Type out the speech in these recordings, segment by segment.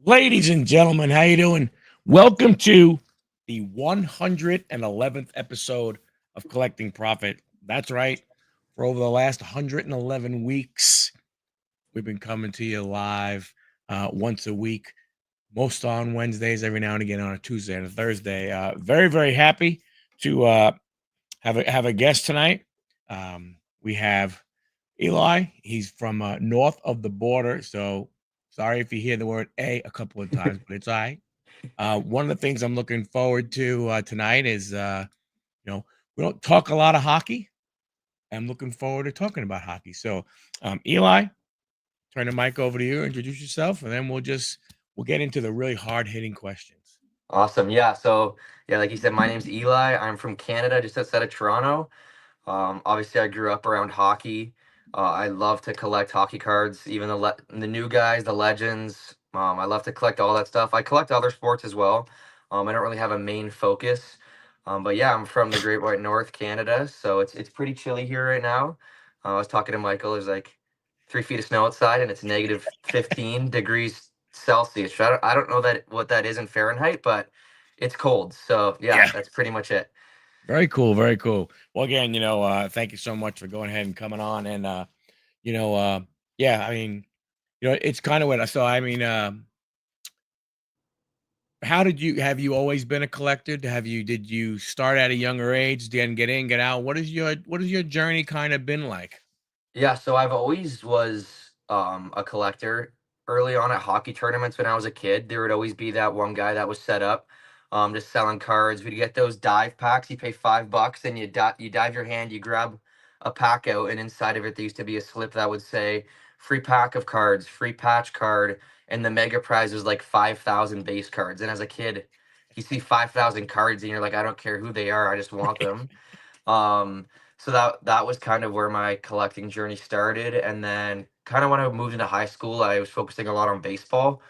Ladies and gentlemen, how you doing? Welcome to the 111th episode of Collecting Profit. That's right. For over the last 111 weeks, we've been coming to you live once a week, most on Wednesdays, every now and again on a Tuesday and a Thursday. Very, very happy to have a guest tonight. We have Eli. He's from north of the border, so sorry if you hear the word a couple of times, but it's all right. One of the things I'm looking forward to tonight is, we don't talk a lot of hockey. I'm looking forward to talking about hockey. So, Eli, turn the mic over to you. Introduce yourself, and then we'll get into the really hard hitting questions. Awesome. Yeah. So, yeah, like you said, my name's Eli. I'm from Canada, just outside of Toronto. Obviously, I grew up around hockey. I love to collect hockey cards, even the new guys, the legends. I love to collect all that stuff. I collect other sports as well. I don't really have a main focus. But yeah, I'm from the Great White North, Canada, so it's pretty chilly here right now. I was talking to Michael. There's like 3 feet of snow outside, and it's negative 15 degrees Celsius. I don't know what that is in Fahrenheit, but it's cold. So yeah, Yeah. that's pretty much it. Very cool. Very cool. Well, again, thank you so much for going ahead and coming on. And, you know, uh, yeah, I mean, it's kind of what I saw. I mean, how did you have you always been a collector? Did you start at a younger age, then get in, get out? What has your journey kind of been like? Yeah, so I've always was a collector. Early on at hockey tournaments when I was a kid, there would always be that one guy that was set up, just selling cards. We'd get those dive packs. You pay $5 and you dive your hand, you grab a pack out, and inside of it there used to be a slip that would say free pack of cards, free patch card, and the mega prize was like 5,000 base cards. And as a kid, you see 5,000 cards and you're like, I don't care who they are, I just want them. Um, so that was kind of where my collecting journey started, and then kind of when I moved into high school, I was focusing a lot on baseball,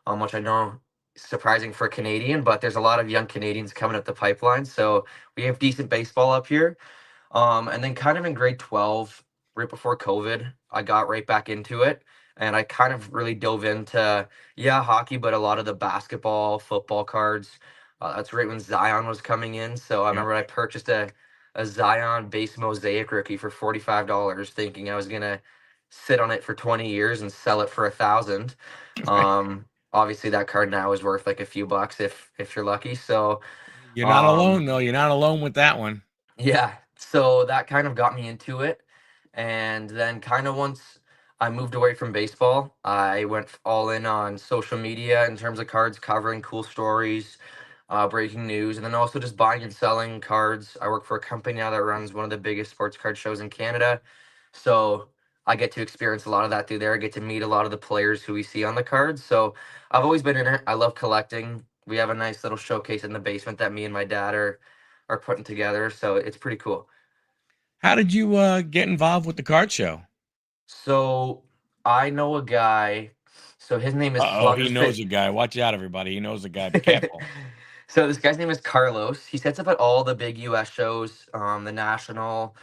which I know is surprising for a Canadian, but there's a lot of young Canadians coming up the pipeline, so we have decent baseball up here. And then kind of in grade 12, right before COVID, I got right back into it. And I kind of really dove into, yeah, hockey, but a lot of the basketball, football cards. That's right when Zion was coming in. So I Yeah. remember I purchased a Zion base mosaic rookie for $45, thinking I was going to sit on it for 20 years and sell it for 1,000. Obviously, that card now is worth like a few bucks if you're lucky. So, You're not um, alone though. You're not alone with that one. yeah, so that kind of got me into it. And then kind of once I moved away from baseball, I went all in on social media in terms of cards, covering cool stories, breaking news, and then also just buying and selling cards. I work for a company now that runs one of the biggest sports card shows in Canada. So I get to experience a lot of that through there. I get to meet a lot of the players who we see on the cards. So I've always been in it. I love collecting. We have a nice little showcase in the basement that me and my dad are putting together. So it's pretty cool. How did you get involved with the card show? So I know a guy. So his name is Uh oh, he Sluggers knows Fit. a guy. Watch out, everybody. He knows a guy. Be careful. So this guy's name is Carlos. He sets up at all the big US shows, the National,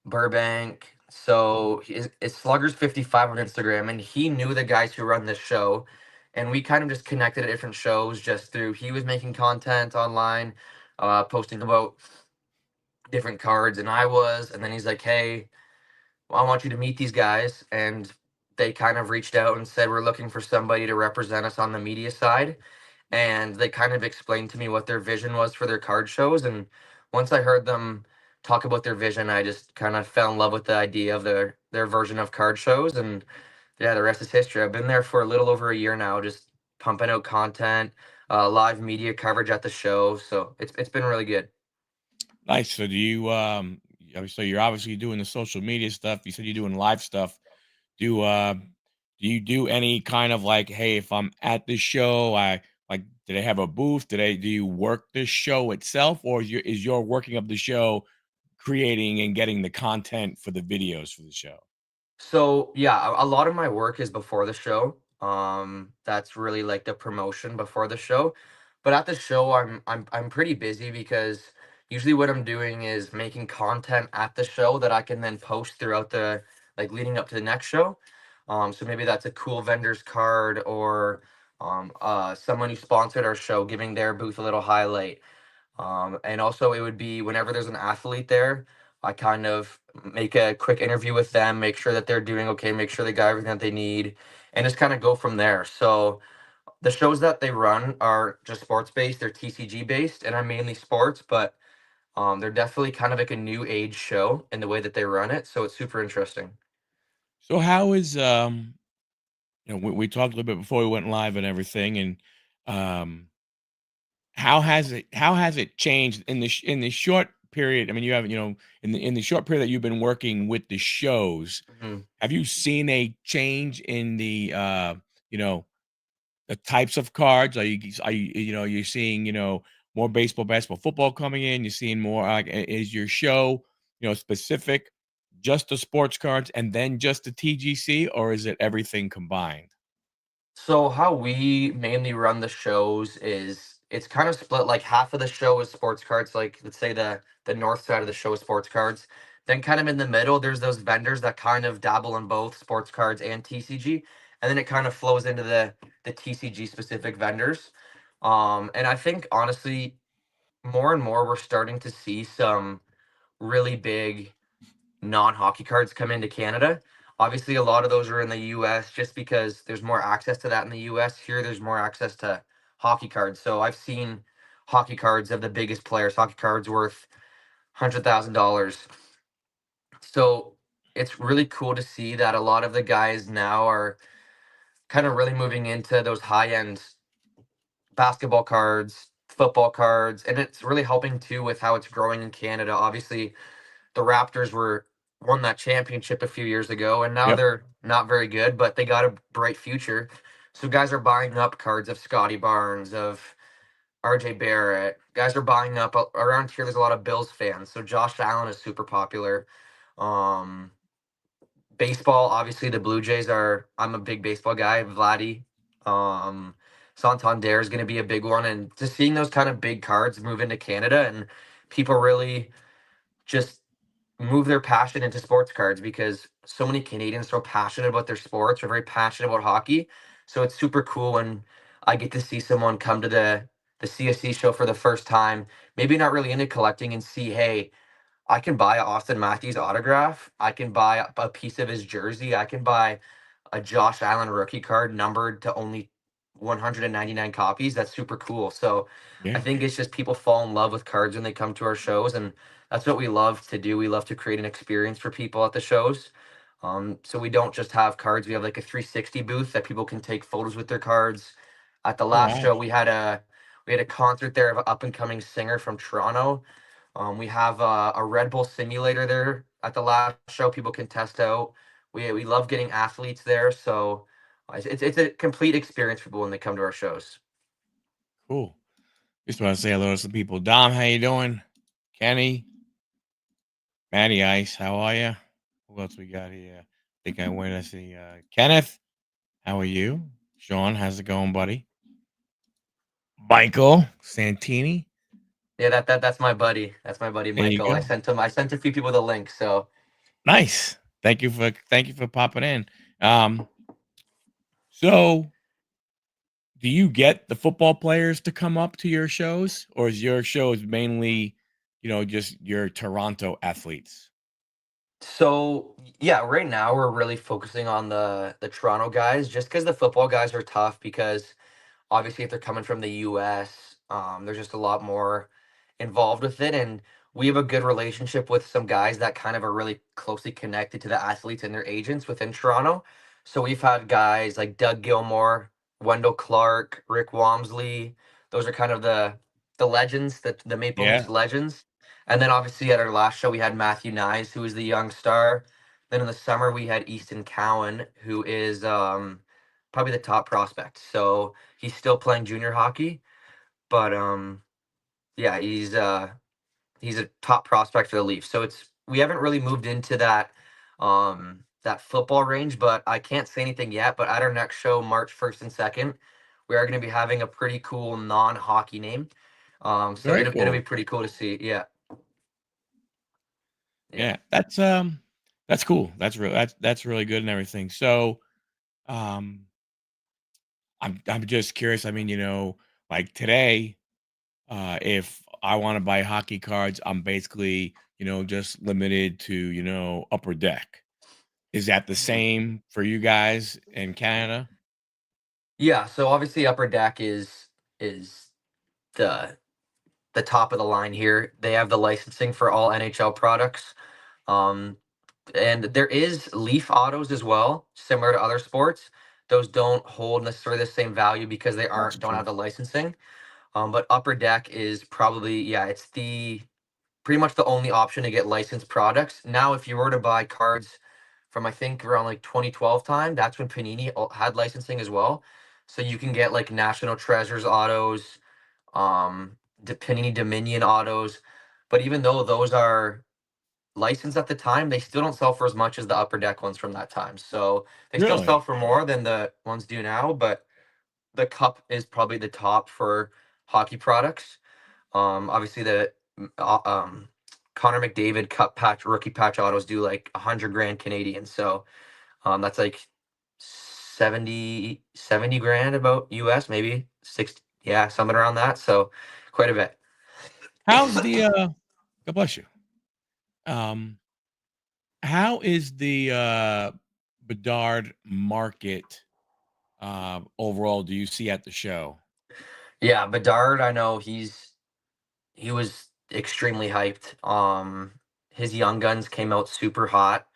Burbank. So it's Sluggers 55 on Instagram, and he knew the guys who run this show, and we kind of just connected at different shows just through. He was making content online, posting about different cards, and I was, and then he's like, "Hey, well, I want you to meet these guys," and they kind of reached out and said we're looking for somebody to represent us on the media side, and they kind of explained to me what their vision was for their card shows. And once I heard them talk about their vision, I just kind of fell in love with the idea of their version of card shows. And yeah, the rest is history. I've been there for a little over a year now, just pumping out content, live media coverage at the show, so it's been really good. Nice. So so you're obviously doing the social media stuff. You said you're doing live stuff. Do you do any kind of like, hey, if I'm at this show, do they have a booth? Do you work the show itself, or is your working of the show creating and getting the content for the videos for the show? So yeah, a lot of my work is before the show. That's really like the promotion before the show. But at the show, I'm pretty busy because usually what I'm doing is making content at the show that I can then post throughout leading up to the next show. So maybe that's a cool vendor's card or someone who sponsored our show giving their booth a little highlight. And also, it would be whenever there's an athlete there, I kind of make a quick interview with them, make sure that they're doing okay, make sure they got everything that they need, and just kind of go from there. So the shows that they run are just sports based, they're TCG based, and I'm mainly sports, but they're definitely kind of like a new age show in the way that they run it. So it's super interesting. So how is we talked a little bit before we went live and everything, and um how has it changed in the short period? I mean, you have, in the short period that you've been working with the shows, Mhm. have you seen a change in you know, the types of cards? You're seeing, more baseball, basketball, football coming in? You're seeing more like, is your show, specific just the sports cards and then just the TGC, or is it everything combined? So how we mainly run the shows is it's kind of split. Like half of the show is sports cards. Like let's say the north side of the show is sports cards. Then kind of in the middle, there's those vendors that kind of dabble in both sports cards and TCG, and then it kind of flows into the TCG specific vendors. And I think honestly, more and more we're starting to see some really big non-hockey cards come into Canada. Obviously, a lot of those are in the US just because there's more access to that in the US. Here, there's more access to hockey cards. So I've seen hockey cards of the biggest players, hockey cards worth $100,000. So it's really cool to see that a lot of the guys now are kind of really moving into those high-end basketball cards, football cards, and it's really helping too with how it's growing in Canada. Obviously, the Raptors were won that championship a few years ago, and now Yep. they're not very good, but they got a bright future. So guys are buying up cards of Scotty Barnes, of RJ Barrett. Guys are buying up around here. There's a lot of Bills fans, so Josh Allen is super popular. Um, Baseball, obviously, the Blue Jays are. I'm a big baseball guy. Vladdy, um, Santander is going to be a big one, and just seeing those kind of big cards move into Canada and people really just move their passion into sports cards because so many Canadians are so passionate about their sports, are very passionate about hockey. So it's super cool when I get to see someone come to the CSC show for the first time, maybe not really into collecting, and see, hey, I can buy a Austin Matthews autograph. I can buy a piece of his jersey. I can buy a Josh Allen rookie card numbered to only 199 copies. That's super cool. So I Yeah. think it's just people fall in love with cards when they come to our shows, and that's what we love to do. We love to create an experience for people at the shows. So we don't just have cards. We have like a 360 booth that people can take photos with their cards. At the Oh, last wow. show, we had a concert there of an up and coming singer from Toronto. We have a Red Bull simulator there at the last show. People can test out. We love getting athletes there, so it's a complete experience for people when they come to our shows. Cool. Just want to say hello to some people. Dom, how you doing? Kenny, Matty Ice, how are you? Who else we got here? Think I went to see Kenneth. How are you? Sean, how's it going, buddy? Michael Santini. Yeah, that's my buddy. That's my buddy There you Michael. I go. sent him. I sent a few people the link. So Nice. Thank you for popping in. Um, so do you get the football players to come up to your shows, or is your shows mainly, just your Toronto athletes? yeah, right now we're really focusing on the Toronto guys, just because the football guys are tough because obviously if they're coming from the US, there's just a lot more involved with it, and we have a good relationship with some guys that kind of are really closely connected to the athletes and their agents within Toronto. So we've had guys like Doug Gilmore, Wendell Clark, Rick Wamsley. Those are kind of the legends, the Maple Yeah. Leafs legends. And then obviously at our last show we had Matthew Nyes, who is the young star. Then in the summer we had Easton Cowan, who is probably the top prospect. So he's still playing junior hockey, but yeah, he's a top prospect for the Leafs. So it's we haven't really moved into that football range, but I can't say anything yet. But at our next show, March 1st and 2nd, we are going to be having a pretty cool non-hockey name. So Very it'll be cool. pretty cool to see. Yeah, yeah. Yeah, that's cool. That's really good and everything. So, um, I'm just curious. I mean, like today, if I want to buy hockey cards, I'm basically, just limited to, upper deck. Is that the same for you guys in Canada? Yeah, so obviously Upper Deck is the the top of the line here. They have the licensing for all NHL products. Um, and there is Leaf autos as well, similar to other sports. Those don't hold necessarily the same value because they That's aren't don't true. have the licensing. But Upper Deck is probably, yeah, it's the pretty much the only option to get licensed products. Now, if you were to buy cards from I think around like 2012 time, that's when Panini had licensing as well. So you can get like National Treasures autos, the Panini Dominion autos. But even though those are licensed at the time, they still don't sell for as much as the Upper Deck ones from that time. So they still sell Really? for more than the ones do now, but the cup is probably the top for hockey products. Obviously the Connor McDavid cup patch rookie patch autos do like 100 grand Canadian. So that's like 70 grand about US, maybe 60, yeah, something around that. So quite a bit. How's the God bless you. Um, how is the Bedard market overall do you see at the show? Yeah, Bedard, I know he was extremely hyped. His young guns came out super hot.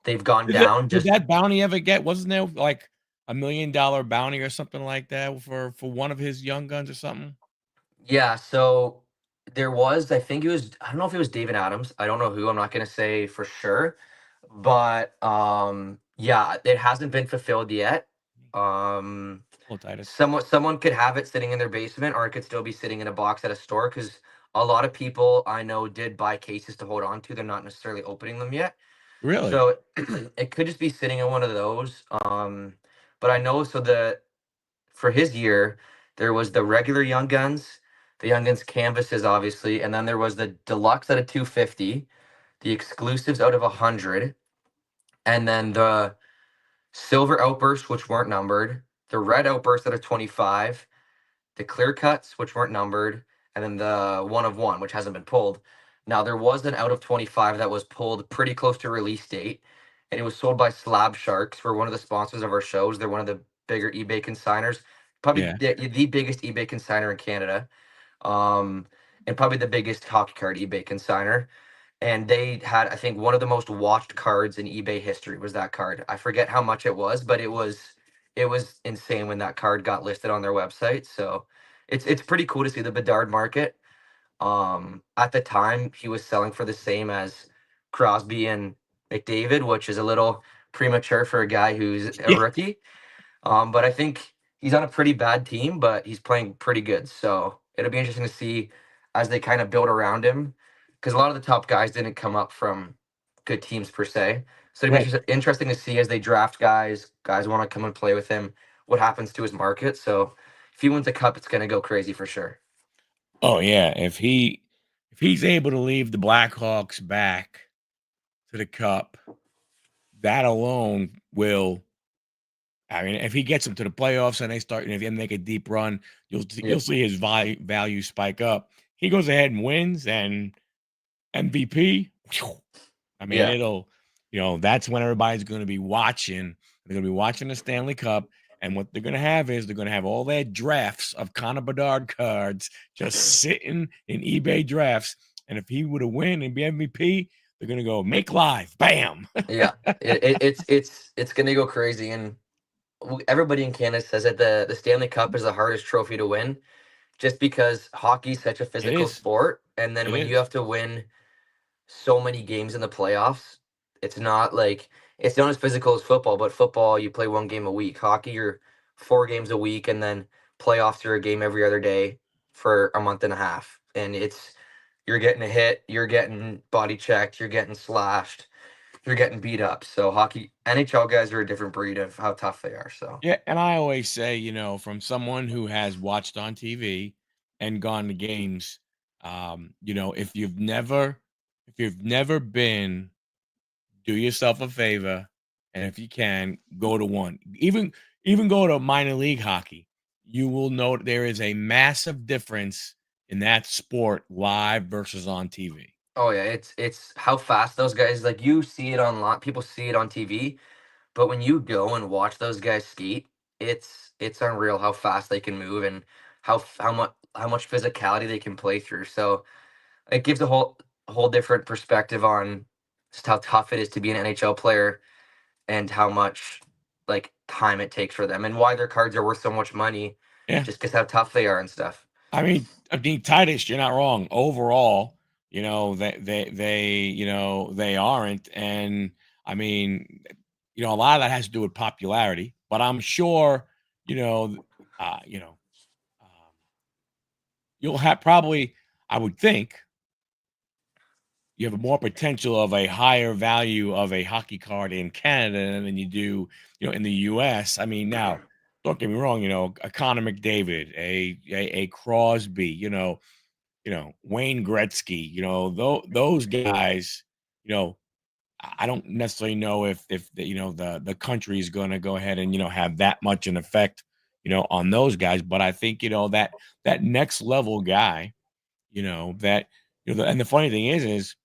They've gone down Did just. that bounty ever get wasn't there like $1 million bounty or something like that for one of his young guns or something? Yeah, so there was, I think it was, I don't know if it was David Adams. I don't know who. I'm not gonna say for sure, but yeah, it hasn't been fulfilled yet. Um, Little Titus. someone could have it sitting in their basement, or it could still be sitting in a box at a store. Because a lot of people I know did buy cases to hold on to. They're not necessarily opening them yet, Really? so it could just be sitting in one of those. But I know so the for his year, there was the regular Young Guns, the Young Guns canvases, obviously, and then there was the deluxe out of 250, the exclusives out of 100, and then the silver outbursts, which weren't numbered, the red outbursts out of 25, the clear cuts, which weren't numbered, and then the one of one, which hasn't been pulled. Now there was an out of 25 that was pulled pretty close to release date, and it was sold by Slab Sharks for one of the sponsors of our shows. They're one of the bigger eBay consigners, probably Yeah. the biggest eBay consigner in Canada, um, and probably the biggest hockey card eBay consigner. And they had, I think, one of the most watched cards in eBay history was that card. I forget how much it was, but it was insane when that card got listed on their website. So it's pretty cool to see the Bedard market. At the time, he was selling for the same as Crosby and McDavid, which is a little premature for a guy who's a Yeah. rookie. But I think he's on a pretty bad team, but he's playing pretty good. So it'll be interesting to see as they kind of build around him, because a lot of the top guys didn't come up from good teams per se. So it'll be Right. interesting to see as they draft guys want to come and play with him, what happens to his market. So if he wins a cup, it's going to go crazy for sure. Oh yeah. If he's able to leave the Blackhawks back to the cup, that alone will I mean, if he gets them to the playoffs and they start and if they make a deep run, Yeah, you'll see his value spike up. He goes ahead and wins and MVP. Whew, I mean, yeah, that's when everybody's going to be watching. They're going to be watching the Stanley Cup, and what they're going to have is they're going to have all their drafts of Connor Bedard cards just sitting in eBay drafts. And if he were to win and be MVP, they're going to go make live, bam. yeah. It's going to go crazy, and everybody in Canada says that the Stanley Cup is the hardest trophy to win, just because hockey's such a It physical is. sport, and then It when you is. have to win so many games in the playoffs, it's not like it's not as physical as football. But football, you play one game a week. Hockey, you're 4 games a week, and then playoffs are a game every other day for a month and a half. And you're getting a hit, you're getting body checked, you're getting slashed, you're getting beat up. So hockey, NHL guys are a different breed of how tough they are. So Yeah, and I always say, from someone who has watched on TV and gone to games, if you've never been, do yourself a favor, and if you can, go to one. Even even go to minor league hockey, you will note there is a massive difference in that sport live versus on TV. Oh yeah, it's how fast those guys, like, you see it online, people see it on TV, but when you go and watch those guys skate, it's unreal how fast they can move and how much physicality they can play through. So it gives a whole different perspective on just how tough it is to be an NHL player and how much like time it takes for them and why their cards are worth so much money Yeah. just because how tough they are and stuff. I mean, Titus, you're not wrong. Overall, they aren't. And I mean, a lot of that has to do with popularity, but I'm sure, you know, uh, you know, um, you'll have probably, I would think, you have a more potential of a higher value of a hockey card in Canada than you do, in the US. I mean, now, don't get me wrong, a Connor McDavid, a Crosby, Wayne Gretzky, those guys, you know, I don't necessarily know if the country is going to go ahead and have that much an effect, on those guys. But I think that next level guy, that and the funny thing is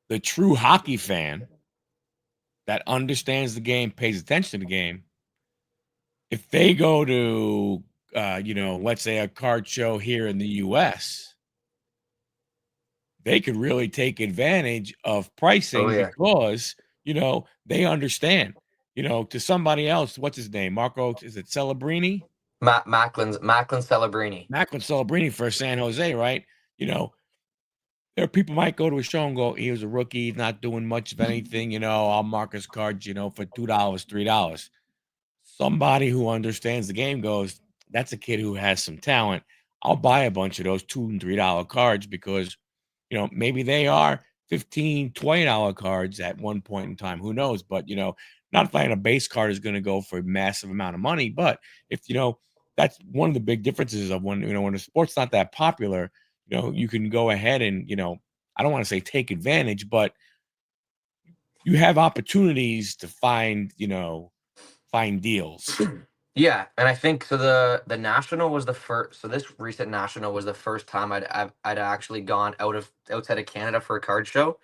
the true hockey fan that understands the game, pays attention to the game. If they go to let's say a card show here in the U.S., they could really take advantage of Oh pricing yeah. because, they understand, to somebody else, what's his name? Marco, is it Celebrini? Macklin Celebrini. Macklin Celebrini for San Jose, right? You know, there are people might go to a show and go, he was a rookie, he's not doing much of anything, I'll mark his cards, for $2, $3. Somebody who understands the game goes, that's a kid who has some talent. I'll buy a bunch of those $2 and $3 cards because maybe they are 15, $20 cards at one point in time. Who knows? But not buying a base card is going to go for a massive amount of money. But if that's one of the big differences of when a sport's not that popular, you can go ahead and I don't want to say take advantage, but you have opportunities to find deals. Yeah, and I think so. The national was the first. So this recent national was the first time I'd actually gone outside of Canada for a card show,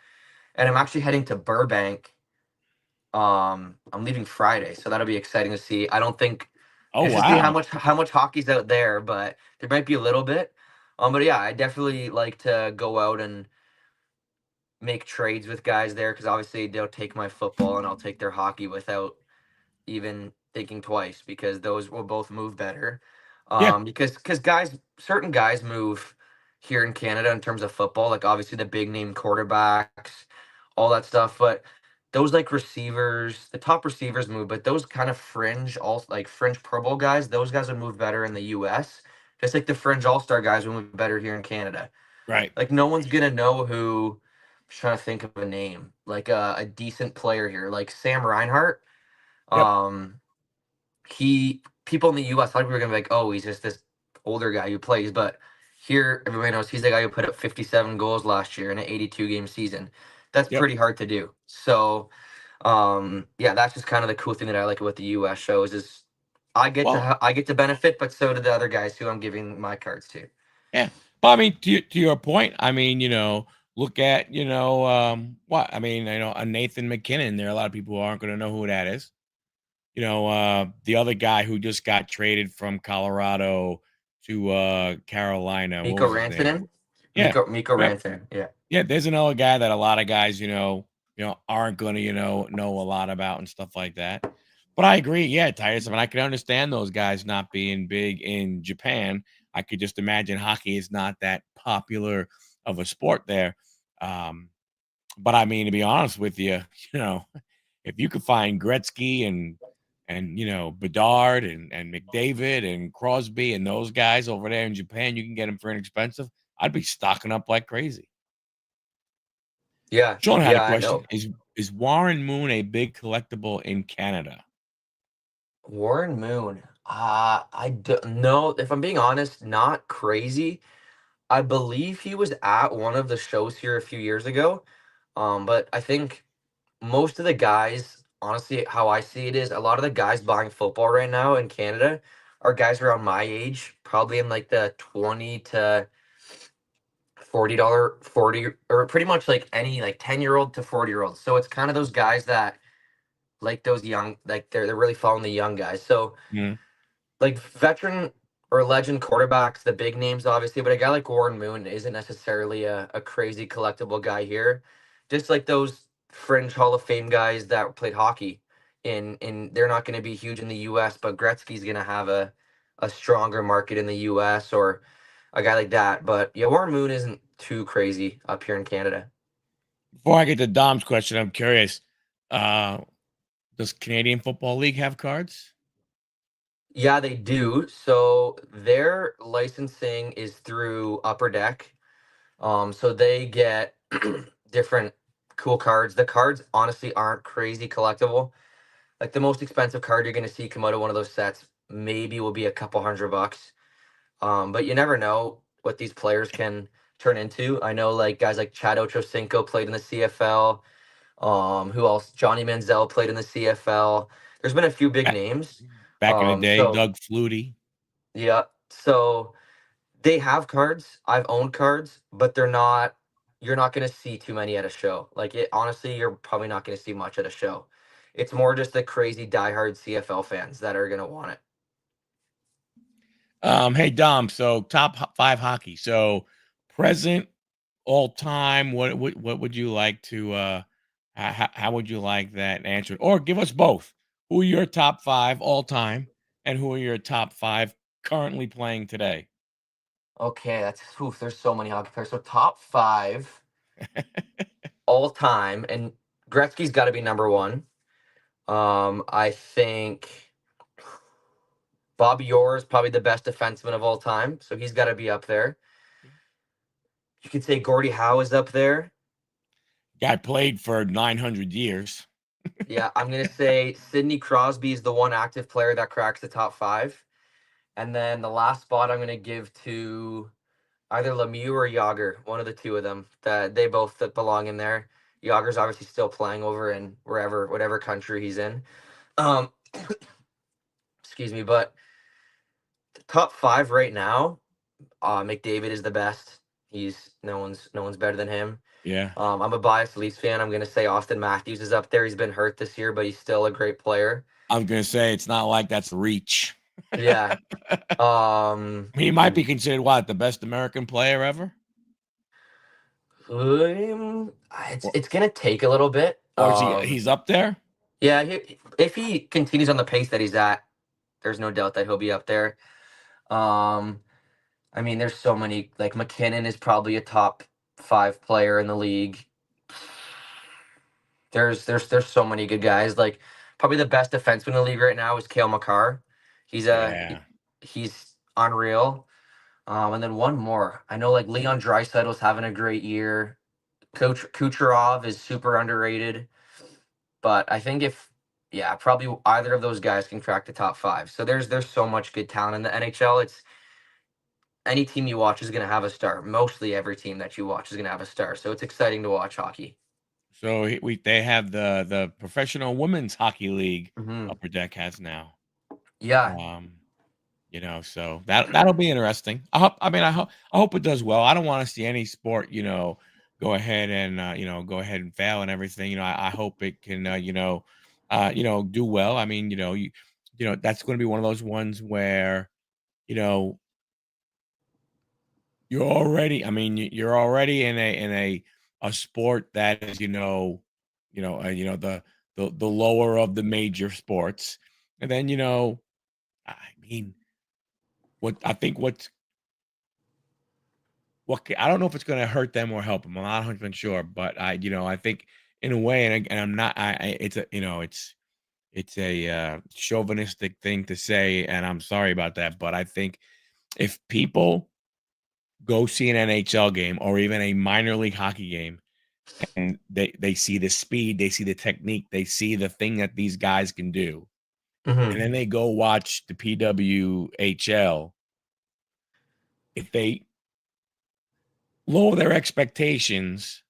and I'm actually heading to Burbank. I'm leaving Friday, so that'll be exciting to see. I don't think Oh just to see how wow. much hockey's out there, but there might be a little bit. But yeah, I definitely like to go out and make trades with guys there because obviously they'll take my football and I'll take their hockey without even thinking twice because those will both move better. Yeah. Because certain guys move here in Canada in terms of football, like obviously the big name quarterbacks, all that stuff. But those like receivers, the top receivers move, but those kind of fringe, all like fringe Pro Bowl guys, those guys would move better in the U.S. Just like the fringe All Star guys would move better here in Canada. Right. Like no one's gonna know who. I'm trying to think of a name, like a decent player here, like Sam Reinhart. Yep. Um, he people in the US, a lot of people are gonna be like, oh, he's just this older guy who plays, but here everybody knows he's the guy who put up 57 goals last year in an 82 game season. That's Yep. pretty hard to do. So yeah, that's just kind of the cool thing that I like about the US shows is Well, I get to benefit, but so do the other guys who I'm giving my cards to. yeah. But I mean, to your point, I mean, look at, what I mean, a Nathan McKinnon. There are a lot of people who aren't going to know who that is. The other guy who just got traded from Colorado to Carolina. What Miko was his name? Rantanen? Yeah. Miko Yep. Rantanen, yeah. Yeah, there's another guy that a lot of guys, aren't gonna, know a lot about and stuff like that. But I agree, yeah, Titus. I mean, I can understand those guys not being big in Japan. I could just imagine hockey is not that popular of a sport there. Um, but I mean, to be honest with you, you know, if you could find Gretzky and Bedard and McDavid and Crosby and those guys over there in Japan, you can get them for inexpensive. I'd be stocking up like crazy. Yeah, Sean had a yeah, I question. know. Is Warren Moon a big collectible in Canada? Warren Moon. I don't know. If I'm being honest, not crazy. I believe he was at one of the shows here a few years ago. But I think most of the guys honestly, how I see it is a lot of the guys buying football right now in Canada are guys around my age, probably in like the 20 to $40 40, or pretty much like any like 10-year-old to 40-year-old. So it's kind of those guys that like those young, like they're really following the young guys. So Mhm. like veteran or legend quarterbacks, the big names obviously, but a guy like Warren Moon isn't necessarily a crazy collectible guy here. Just like those fringe Hall of Fame guys that played hockey in they're not going to be huge in the US, but Gretzky's going to have a stronger market in the US, or a guy like that. But yeah, Warren Moon isn't too crazy up here in Canada. Before I get to Dom's question, I'm curious. Uh, does Canadian Football League have cards? Yeah, they do. So their licensing is through Upper Deck. So they get different cool cards. The cards honestly aren't crazy collectible. Like the most expensive card you're gonna see come out of one of those sets maybe will be a couple $100. But you never know what these players can turn into. I know like guys like Chad Ochocinco played in the CFL. Who else? Johnny Manziel played in the CFL. There's been a few big Back, names. back in the day, So Doug Flutie. yeah, so they have cards. I've owned cards, but they're not. You're not going to see too many at a show. Like it, honestly, you're probably not going to see much at a show. It's more just the crazy diehard CFL fans that are going to want it. Hey Dom, so five hockey. So present, all time. What would you like to? How would you like that answered? Or give us both. Who are your top five all time, and who are your top five currently playing today? Okay, that's oof, there's so many hockey players. So top five all time, and Gretzky's got to be number one. I think Bobby Orr is probably the best defenseman of all time, so he's got to be up there. You could say Gordie Howe is up there. Guy played for 900 years. Yeah, I'm gonna say Sidney Crosby is the one active player that cracks the top five, and then the last spot I'm gonna give to either Lemieux or Yager, one of the two of them. That they both that belong in there. Yager's obviously still playing over in whatever country he's in. Um, excuse me, but the top five right now, McDavid is the best. He's no one's better than him. Yeah, I'm a biased Leafs fan. I'm gonna say Austin Matthews is up there. He's been hurt this year, but he's still a great player. I was gonna say it's not like that's reach. Yeah. He might be considered what, the best American player ever, It's or it's gonna take a little bit. or is he's up there? Yeah, if he continues on the pace that he's at, there's no doubt that he'll be up there. Um, I mean, there's so many. Like McKinnon is probably a top five player in the league. There's so many good guys. Like probably the best defenseman in the league right now is Cale Makar. He's Yeah, he's unreal. And then one more. I know like Leon Draisaitl's having a great year. Coach Kucherov is super underrated, but I think if yeah, probably either of those guys can crack the top five. So there's so much good talent in the NHL. It's any team you watch is going to have a star. Mostly every team that you watch is going to have a star. So it's exciting to watch hockey. so they have the professional women's hockey league. Hmm. Upper Deck has now. Yeah. Um, so that'll be interesting. I hope it does well. I don't want to see any sport, go ahead and go ahead and fail and everything. I hope it can do well. I mean, that's going to be one of those ones where you know you're already in a sport that is the lower of the major sports, and then I mean what I think I don't know if it's going to hurt them or help them. I'm not 100% sure, but I think in a way, and I'm not. It's it's a chauvinistic thing to say, and I'm sorry about that, but I think if people go see an NHL game or even a minor league hockey game, and they see the speed, they see the technique, they see the thing that these guys can do, and Hmm. then they go watch the PWHL, if they lower their expectations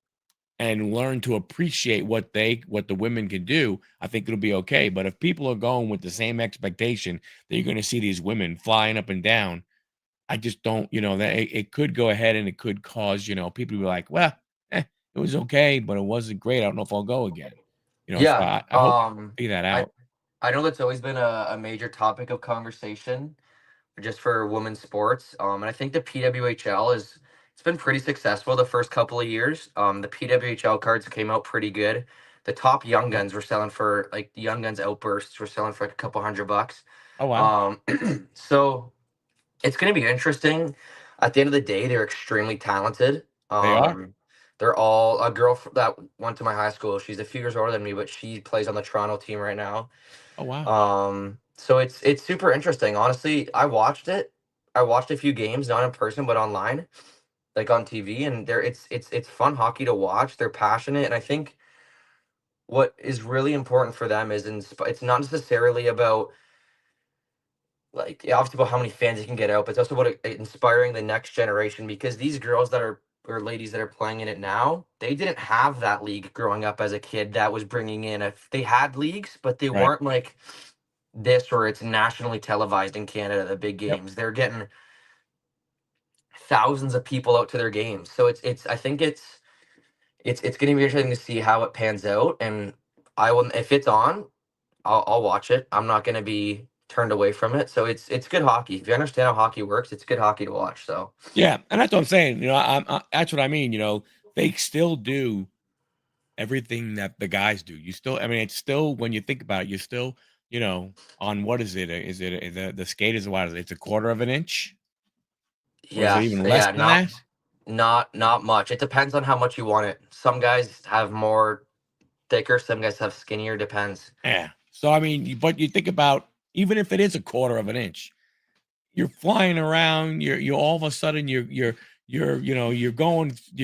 and learn to appreciate what the women can do, I think it'll be okay. But if people are going with the same expectation that you're going to see these women flying up and down, I just don't, that it could go ahead and it could cause, people to be like, well, it was okay, but it wasn't great. I don't know if I'll go again. So Yeah. I hope figure that I out. I know that's always been a major topic of conversation just for women's sports. And I think the PWHL is it's been pretty successful the first couple of years. The PWHL cards came out pretty good. The top young Yep. guns were selling for like the young guns outbursts were selling for like a couple $100. Oh wow, Um, so it's going to be interesting. At the end of the day, they're extremely talented. they are. They're all a girl that went to my high school. She's a few years older than me, but she plays on the Toronto team right now. Oh wow. So it's super interesting. Honestly, I watched it. I watched a few games, not in person, but online, like on TV, and it's fun hockey to watch. They're passionate, and I think what is really important for them is it's not necessarily about like yeah, obviously about how many fans you can get out, but it's also about inspiring the next generation because these girls that are or ladies that are playing in it now, they didn't have that league growing up as a kid that was bringing in. If they had leagues, but they Right. weren't like this where it's nationally televised in Canada, the big Yep. games. They're getting thousands of people out to their games. So it's I think it's going to be interesting to see how it pans out. And I will if it's on, I'll watch it. I'm not going to be turned away from it. So it's good hockey. If you understand how hockey works, it's good hockey to watch. So Yeah, and that's what I'm saying. That's what I mean. They still do everything that the guys do. You still, I mean, it's still when you think about it, you're still, on what is it? Is it the skate is what is it? It's a quarter of an inch, or is it yes, even less yeah, than that? not much. It depends on how much you want it. Some guys have more thicker, some guys have skinnier. Depends. Yeah. So I mean, but you think about even if it is a quarter of an inch, you're flying around. You're all of a sudden you're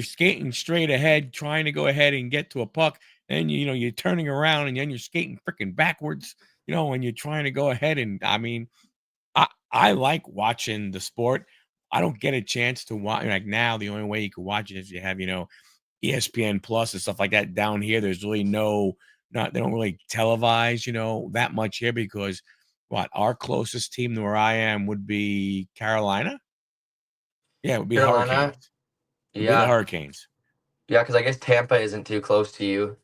skating straight ahead, trying to go ahead and get to a puck, and you're turning around and then you're skating freaking backwards. And you're trying to go ahead and I mean, I like watching the sport. I don't get a chance to watch like now. The only way you can watch it is you have ESPN Plus and stuff like that. Down here, there's really not they don't really televise that much here because what our closest team to where I am would be Carolina. Yeah, it would be the Carolina, Hurricanes. Would be the yeah, Hurricanes. yeah, because I guess Tampa isn't too close to you.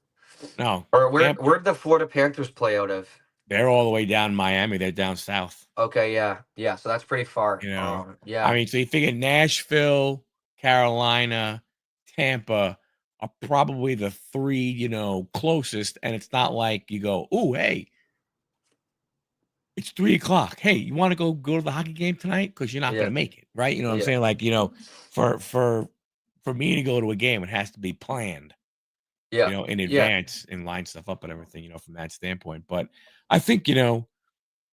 No, Or where Tampa. where'd the Florida Panthers play out of? They're all the way down in Miami. They're down south. Okay, yeah, yeah. So that's pretty far. You know, I Yeah, mean, so you figure Nashville, Carolina, Tampa are probably the three, closest. And it's not like you go, oh, hey, it's 3 o'clock. Hey, you want to go to the hockey game tonight? Because you're not going yeah, to make it, right? You know what I'm yeah, saying? Like, for me to go to a game, it has to be planned, yeah, in yeah, advance and line stuff up and everything, from that standpoint. But I think,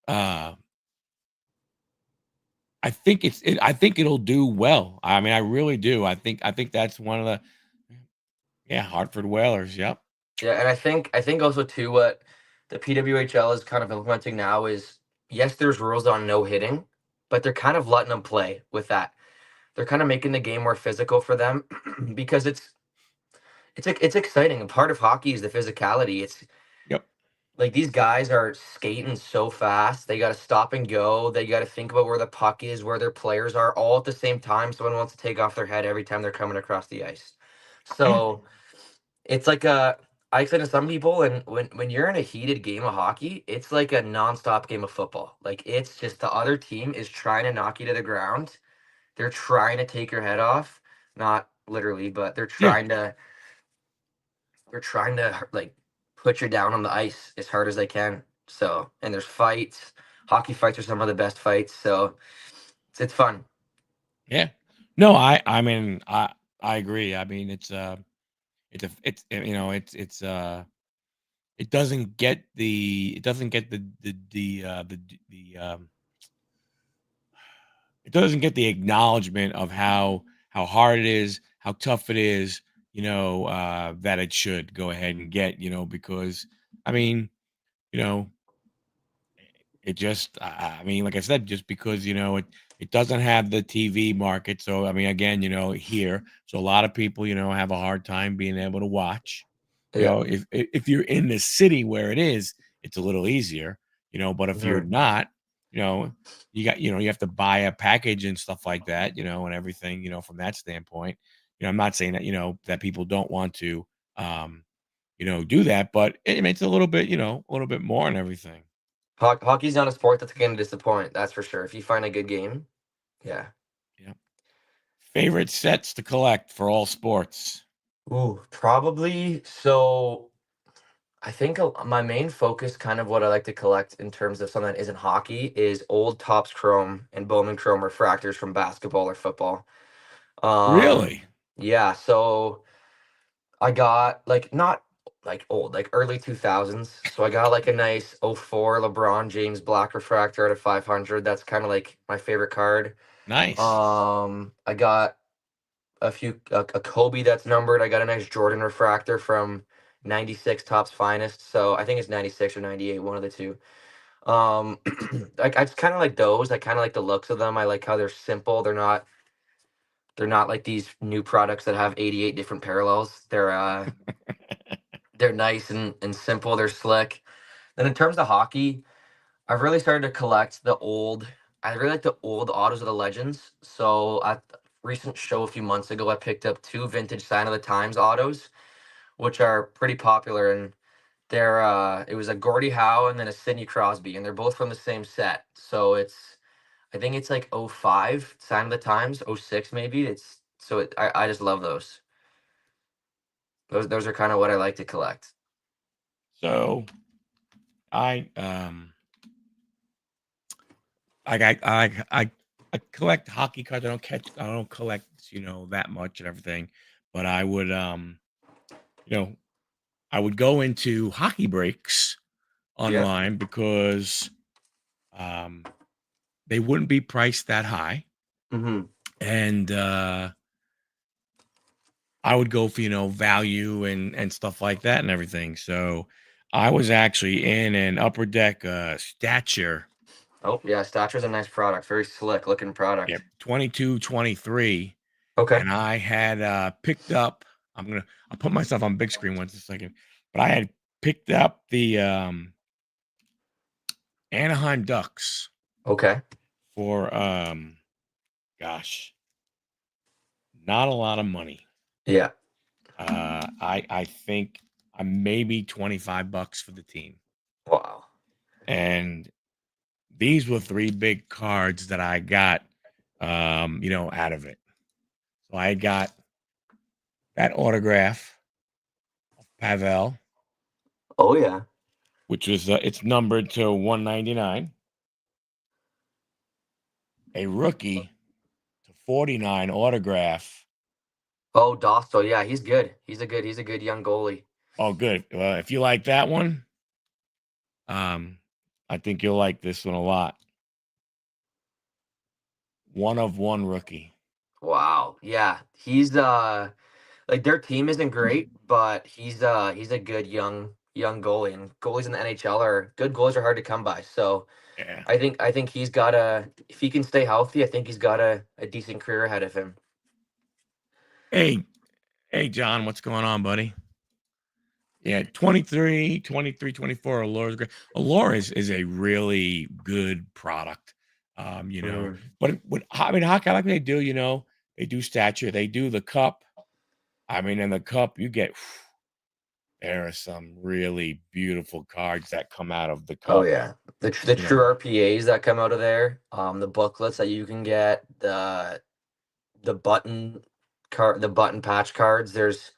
uh, I think it'll do well. I mean, I really do. I think that's one of the yeah, Hartford Whalers. Yep. yeah. And I think also too what the PWHL is kind of implementing now is yes, there's rules on no hitting, but they're kind of letting them play with that. They're kind of making the game more physical for them because it's exciting. And part of hockey is the physicality. It's Yep. like these guys are skating so fast. They got to stop and go. They got to think about where the puck is, where their players are, all at the same time. Someone wants to take off their head every time they're coming across the ice. Yeah. So it's like a. I explain to some people, and when you're in a heated game of hockey, it's like a nonstop game of football. Like it's just the other team is trying to knock you to the ground. They're trying to take your head off, not literally, but Yeah. they're trying to like put you down on the ice as hard as they can. So, and there's fights. Hockey fights are some of the best fights. So it's fun. Yeah. No, I mean, I agree. I mean, it doesn't get it doesn't get the acknowledgement of how hard it is, how tough it is, that it should go ahead and get, because I mean, you know, It just, I mean, like I said, just because it doesn't have the TV market. So I mean, again, here, so a lot of people, have a hard time being able to watch. Yeah. If you're in the city where it is, it's a little easier. But if you're Mhm. not, you know, you have to buy a package and stuff like that, and everything, from that standpoint. I'm not saying that, that people don't want to, um, do that, but it makes a little bit, a little bit more and everything. Hockey's not a sport that's going to disappoint. That's for sure. If you find a good game, yeah. Yeah. Favorite sets to collect for all sports? Ooh, probably. So I think my main focus, kind of what I like to collect in terms of something that isn't hockey, is old Topps Chrome and Bowman Chrome refractors from basketball or football. Really? Yeah. So I got like not like old, like early 2000s. So I got like a nice '04 LeBron James black refractor out of 500. That's kind of like my favorite card. Nice. I got a Kobe that's numbered. I got a nice Jordan refractor from '96 Topps Finest. So I think it's '96 or '98, one of the two. Like I just kind of like those. I kind of like the looks of them. I like how they're simple. They're not like these new products that have 88 different parallels. They're nice and simple. They're slick. Then in terms of hockey, I've really started to collect the old. I really like the old autos of the legends. So at the recent show a few months ago, I picked up two vintage Sign of the Times autos, which are pretty popular. And it was a Gordie Howe and then a Sidney Crosby, and they're both from the same set. So I think it's like '05 Sign of the Times, '06 maybe. I just love those. Those are kind of what I like to collect. So I I collect hockey cards. I don't collect, that much and everything. But you know, I would go into hockey breaks Yeah. online because um they wouldn't be priced that high. Mm-hmm. And I would go for, value and stuff like that and everything. So I was actually in an upper deck stature. Oh, yeah, Stature's a nice product. Very slick looking Yep, product. 22, 23, Okay. and I had picked up. I'll put myself on big screen once a second, but I had picked up the Anaheim Ducks Okay. for gosh, not a lot of money. Yeah. I think maybe $25 for the team, Wow. and these were three big cards that I got, out of it. So I got that autograph of Pavel, Oh yeah. which was it's numbered to 199. A rookie to 49 autograph. Oh, Dosto. Yeah, he's good. He's a good young goalie. Oh, good. Well, if you like that one, um, I think you'll like this one a lot. One of one rookie. Wow. Yeah. He's like their team isn't great, but he's a good young goalie. And goalies in the NHL are good goalies are hard to come by. So Yeah. I think he's got a if he can stay healthy, I think he's got a decent career ahead of him. Hey, hey, John, what's going on, buddy? Yeah, 23, 23, 24. Allure's great. Allure is a really good product. Mhm. But I mean, how like they do, they do stature, they do the cup. I mean, in the cup, you get there are some really beautiful cards that come out of the Oh cup, yeah, the you true know. RPAs that come out of there, the booklets that you can get, the the button patch cards. There's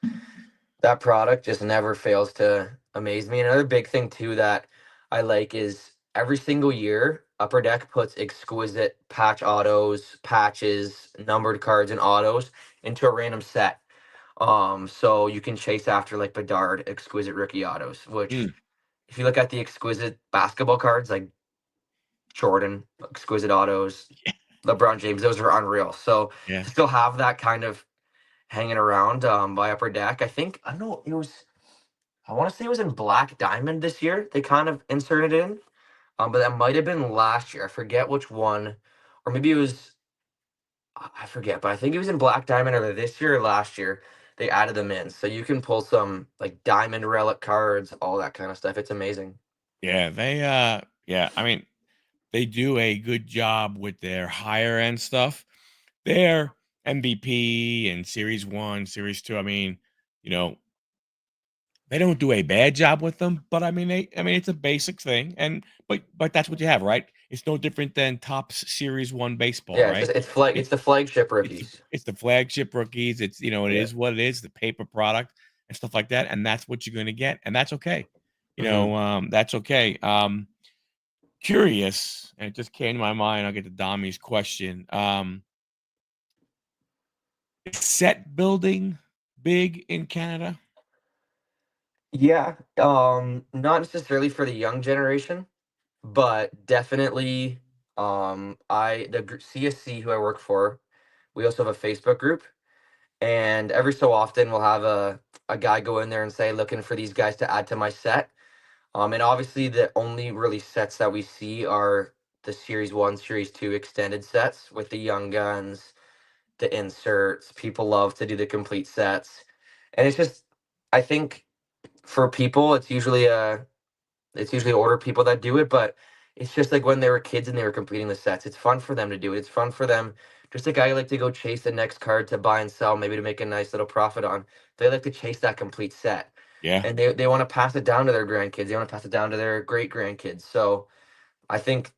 that product just never fails to amaze me. Another big thing too that I like is every single year Upper Deck puts exquisite patch autos, patches, numbered cards, and autos into a random set. So you can chase after like Bedard exquisite rookie autos, which Mm, if you look at the exquisite basketball cards like Jordan, exquisite autos, LeBron James, those are unreal. So yeah. to still have that kind of hanging around by Upper Deck, I don't know, I want to say it was in Black Diamond this year. They kind of inserted in. But that might have been last year. I forget which one, or maybe it was I forget, but I think it was in Black Diamond either this year or last year. They added them in, so you can pull some like diamond relic cards, all that kind of stuff. It's amazing. Yeah, yeah, I mean, they do a good job with their higher end stuff. Their MVP and Series 1, Series 2, I mean, you know, they don't do a bad job with them, but I mean, it's a basic thing, and but that's what you have, right? It's no different than Topps Series 1 baseball, Yeah, it's right? just it's It's the flagship rookies. it's the flagship rookies. It's, it Yeah. is what it is, the paper product and stuff like that, and that's what you're gonna get, and that's okay. Hmm. That's okay. Curious, and it just came to my mind. I'll get to Dami's question. Is set building big in Canada? Yeah, not necessarily for the young generation, but definitely, CSC who I work for, we also have a Facebook group, and every so often we'll have a guy go in there and say, looking for these guys to add to my set. And obviously the only really sets that we see are the Series 1, Series 2 extended sets with the young guns, the inserts. People love to do the complete sets. And it's just I think for people it's usually older people that do it, but it's just like when they were kids and they were completing the sets. It's fun for them to do it. It's fun for them. Just a guy who like to go chase the next card to buy and sell, maybe to make a nice little profit on. They like to chase that complete set. Yeah. And they want to pass it down to their grandkids. They want to pass it down to their great grandkids. So I think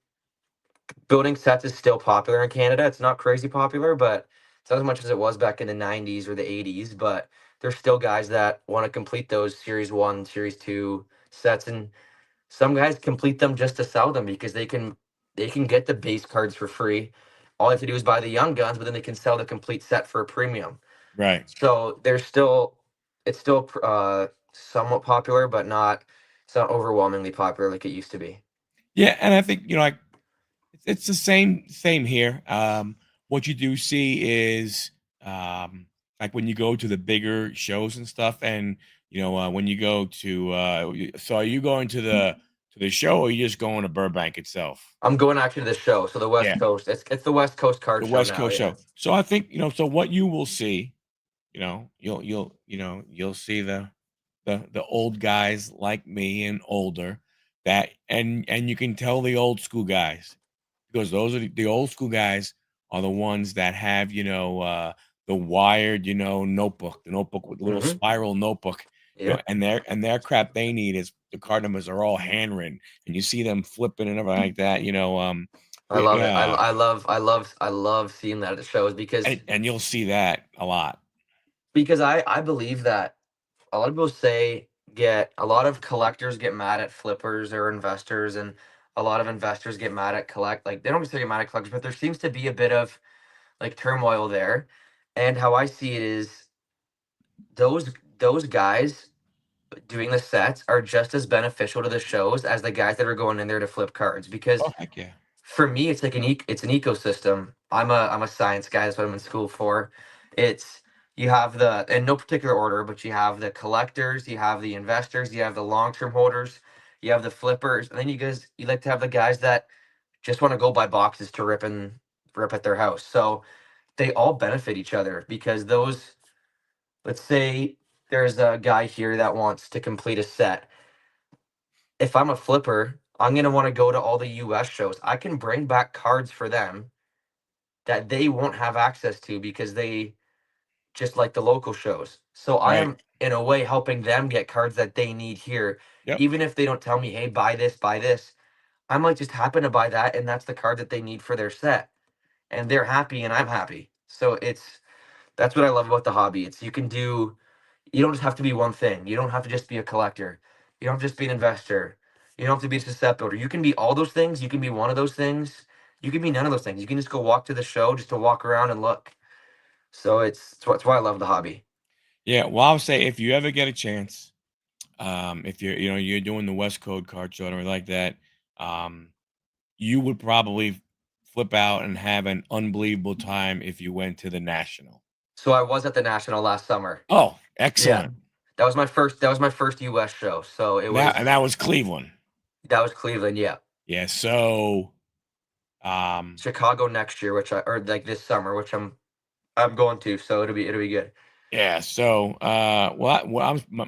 building sets is still popular in Canada. It's not crazy popular, but it's not as much as it was back in the 90s or the 80s. But there's still guys that want to complete those Series 1, Series 2 sets. And some guys complete them just to sell them because they can get the base cards for free. All they have to do is buy the young guns, but then they can sell the complete set for a premium. Right. So it's still somewhat popular, but it's not overwhelmingly popular like it used to be. Yeah, and I think, like, it's the same here. What you do see is, like, when you go to the bigger shows and stuff, and when you go to, so are you going to the show, or are you just going to Burbank itself? I'm going actually to the show, so the Yeah, West Coast. It's the West Coast the card show West now. Coast Yeah. show. So I think, so what you will see, you'll see the old guys like me and older, that and you can tell the old school guys, because those are the old school guys are the ones that have, the wired, notebook, the notebook with the little Hmm. spiral notebook, Yeah. and their crap they need is the card numbers are all handwritten, and you see them flipping and everything like that, I love it. yeah, I love seeing that at the shows and you'll see that a lot. because I believe that a lot of people say get a lot of collectors get mad at flippers or investors, and a lot of investors get mad at they don't necessarily get mad at collectors, but there seems to be a bit of like turmoil there. And how I see it is those guys doing the sets are just as beneficial to the shows as the guys that are going in there to flip cards, because Oh, heck yeah. for me it's like it's an ecosystem. I'm a science guy. That's what I'm in school for. It's You have the, in no particular order, but you have the collectors, you have the investors, you have the long-term holders, you have the flippers, and then you like to have the guys that just want to go buy boxes to rip at their house. So they all benefit each other because those, let's say there's a guy here that wants to complete a set. If I'm a flipper, I'm going to want to go to all the US shows. I can bring back cards for them that they won't have access to because they just like the local shows. So I Right. am in a way helping them get cards that they need here. Yep. Even if they don't tell me, hey, buy this, buy this. I might just happen to buy that and that's the card that they need for their set. And they're happy and I'm happy. So that's what I love about the hobby. You don't just have to be one thing. You don't have to just be a collector. You don't have to just be an investor. You don't have to be just a set builder. You can be all those things. You can be one of those things. You can be none of those things. You can just go walk to the show just to walk around and look. So it's why I love the hobby. Yeah, well, I'll say, if you ever get a chance, if you're doing the West Code card show or like that, um, you would probably flip out and have an unbelievable time if you went to the National. So I was at the National last summer. Oh, Yeah. excellent. That was my first US show. So And that was Cleveland. that was Cleveland, yeah. Yeah. So, um, Chicago next year, or like this summer, which I'm going to, so it'll be good. yeah. So,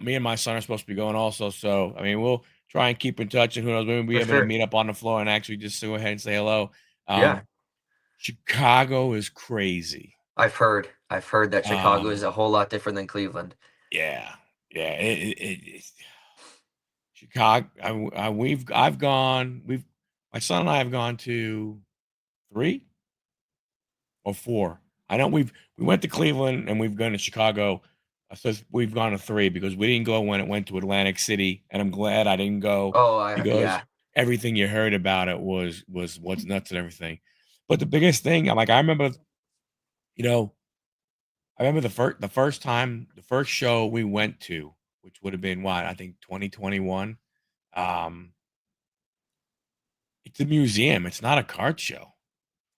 me and my son are supposed to be going also. So, I mean, we'll try and keep in touch, and who knows, maybe we'll be For able to sure. meet up on the floor and actually just go ahead and say hello. Yeah. Um, Chicago is crazy. I've heard that Chicago is Um, a whole lot different than Cleveland. yeah, yeah. Chicago. I've gone. My son and I have gone to three or four. I know we went to Cleveland and we've gone to Chicago. So we've gone to three because we didn't go when it went to Atlantic City, and I'm glad I didn't go Oh, because yeah. everything you heard about it was what's nuts and everything. But the biggest thing, I'm like, you know, I remember the first show we went to, which would have been what I think 2021. Um, it's a museum. It's not a card show.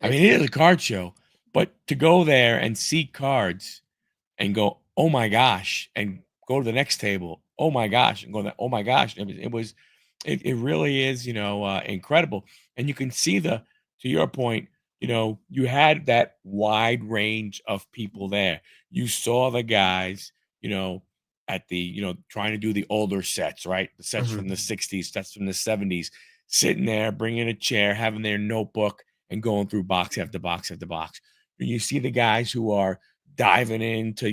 I mean, It's it is a card show, but to go there and see cards and go, "Oh my gosh," and go to the next table, "Oh my gosh," and go, "Oh my gosh." It really is, incredible. And you can see to your point, you had that wide range of people there. You saw the guys, you know, trying to do the older sets, right? The sets hmm from the 60s, sets from the 70s, sitting there, bringing a chair, having their notebook and going through box after box after box. And you see the guys who are diving into,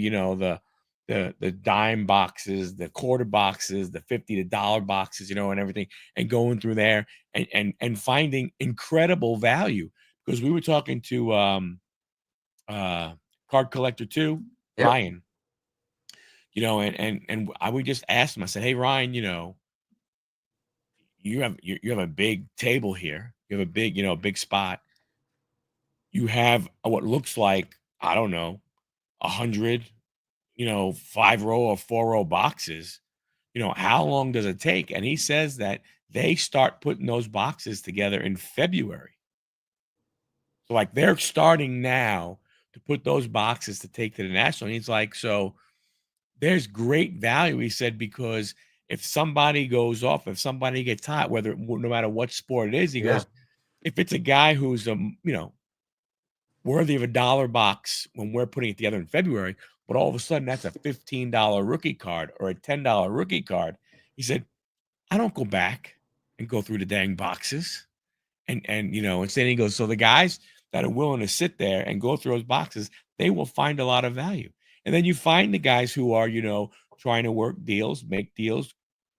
the dime boxes, the quarter boxes, the 50 the dollar boxes, and everything, and going through there and finding incredible value. Because we were talking to uh card collector 2, Yep. Ryan, and I would just ask him, I said, "Hey Ryan, you have a big table here. You have a big spot. You have what looks like, I don't know, 100 5-row or 4-row boxes. How long does it take?" And he says that they start putting those boxes together in February. So, like, they're starting now to put those boxes to take to the national. And he's like, so there's great value, he said, because if somebody gets hot, no matter what sport it is, he Yeah. goes, if it's a guy who's worthy of a dollar box when we're putting it together in February, but all of a sudden that's a $15 rookie card or a $10 rookie card. He said, I don't go back and go through the dang boxes. And then he goes, so the guys that are willing to sit there and go through those boxes, they will find a lot of value. And then you find the guys who are, trying to work deals, make deals,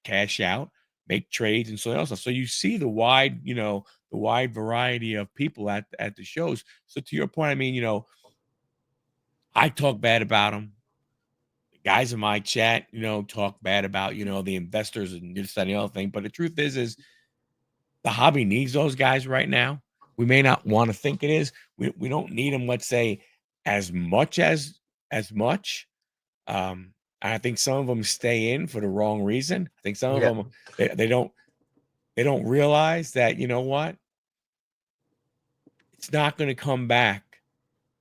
cash out, make trades, and so else. So you see the wide variety of people at the shows. So to your point, I mean, I talk bad about them. The guys in my chat, talk bad about, the investors and this, that, and the other thing. But the truth is the hobby needs those guys right now. We may not want to think it is. We don't need them, let's say, as much as much. And I think some of them stay in for the wrong reason. I think some of Yeah. them they don't realize that, you know what? It's not going to come back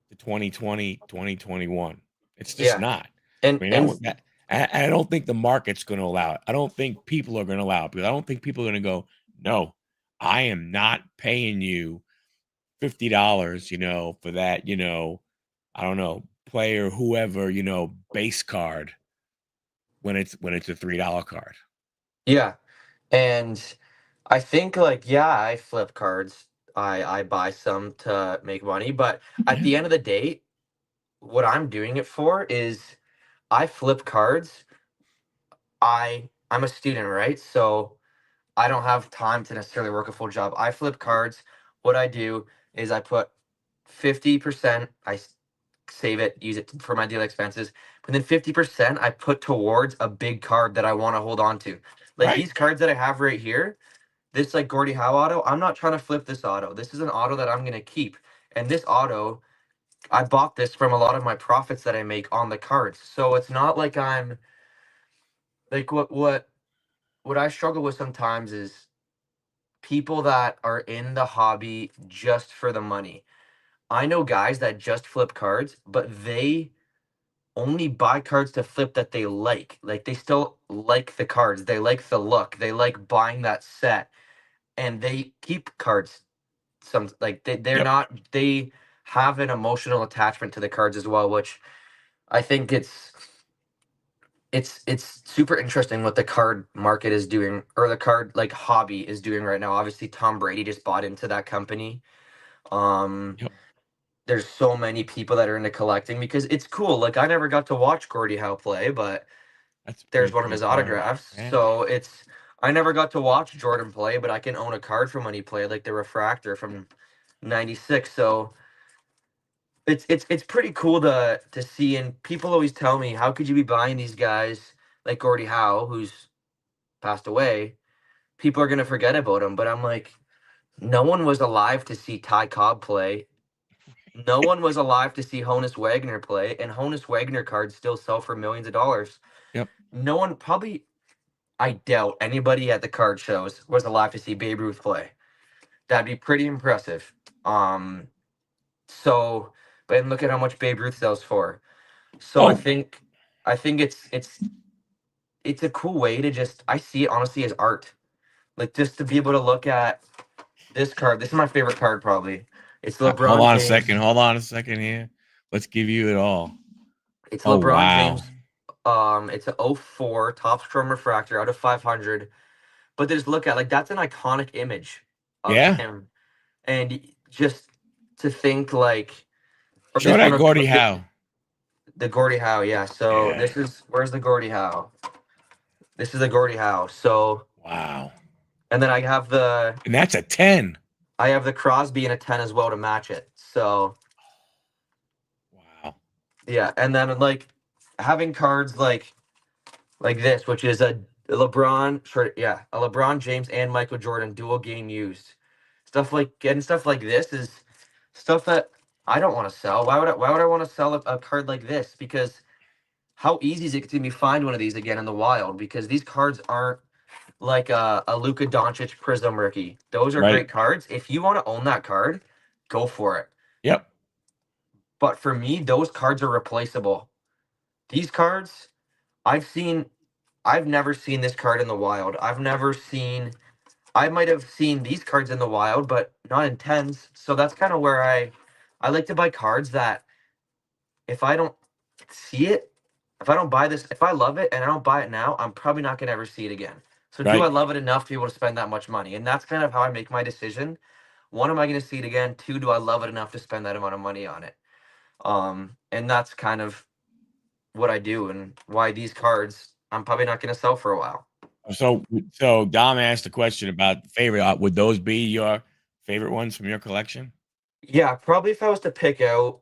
to 2020, 2021. It's just Yeah. not. And I mean, and I don't think the market's going to allow it. I don't think people are going to allow it because I don't think people are going to go, no, I am not paying you $50, for that, I don't know, player, whoever, base card when it's a $3 card. yeah. And I think, like, yeah, I flip cards. I buy some to make money, but at Yeah. the end of the day, what I'm doing it for is I flip cards. I'm a student, right? So I don't have time to necessarily work a full job. I flip cards. What I do is I put 50%, save it, use it for my daily expenses. But then 50% I put towards a big card that I want to hold on to. Like Right. these cards that I have right here, this like Gordie Howe auto, I'm not trying to flip this auto. This is an auto that I'm going to keep. And this auto, I bought this from a lot of my profits that I make on the cards. So it's not like I'm like what I struggle with sometimes is people that are in the hobby just for the money. I know guys that just flip cards, but they only buy cards to flip that they like. Like they still like the cards. They like the look. They like buying that set. and they keep cards. Some like they're Yep. not they have an emotional attachment to the cards as well, which I think it's super interesting what the card market is doing, or the card like hobby is doing right now. Obviously, Tom Brady just bought into that company. Um, Yep. there's so many people that are into collecting because it's cool. Like I never got to watch Gordie Howe play, but That's a there's pretty one of cool his card. autographs. Yeah. So it's I never got to watch Jordan play, but I can own a card from when he played, like the refractor from '96. So it's pretty cool to see. And people always tell me, how could you be buying these guys like Gordie Howe, who's passed away? People are gonna forget about him. But I'm like, no one was alive to see Ty Cobb play. No one was alive to see Honus Wagner play, and Honus Wagner cards still sell for millions of dollars. Yep. No one probably, I doubt anybody at the card shows was alive to see Babe Ruth play. That'd be pretty impressive. Um, so, but look at how much Babe Ruth sells for. So Oh, I think it's a cool way to just, I see it honestly as art. Like just to be able to look at this card. This is my favorite card probably. It's hold LeBron on a James. second. Hold on a second here. Let's give you it all. It's Oh, LeBron wow. James. It's a '04 Top Strom refractor out of 500. But just look at, like, that's an iconic image of Yeah. him. And just to think like, or Show this one that of Gordie Howe. the Gordie Howe, yeah. So Yeah. this is, where's the Gordie Howe? This is the Gordie Howe. So, Wow. and then And that's a 10. I have the Crosby and a 10 as well to match it. So Wow. yeah, and then like having cards like this, which is a LeBron, sure, yeah, a LeBron James and Michael Jordan dual game used. Stuff like this is stuff that I don't want to sell. Why would I want to sell a card like this? Because how easy is it to me find one of these again in the wild? Because these cards aren't like a Luka Doncic Prism rookie. Those are Right. great cards. If you want to own that card, go for it. Yep. But for me, those cards are replaceable. These cards, I've seen I've never seen this card in the wild. I might have seen these cards in the wild, but not in tens. So that's kind of where I like to buy cards that if I don't see it, if I don't buy this, if I love it and I don't buy it now, I'm probably not gonna ever see it again. So do I Right. love it enough to be able to spend that much money? And that's kind of how I make my decision. One, am I gonna see it again? Two, do I love it enough to spend that amount of money on it? And that's kind of what I do and why these cards I'm probably not gonna sell for a while. So Dom asked a question about favorite. Would those be your favorite ones from your collection? Yeah, probably if I was to pick out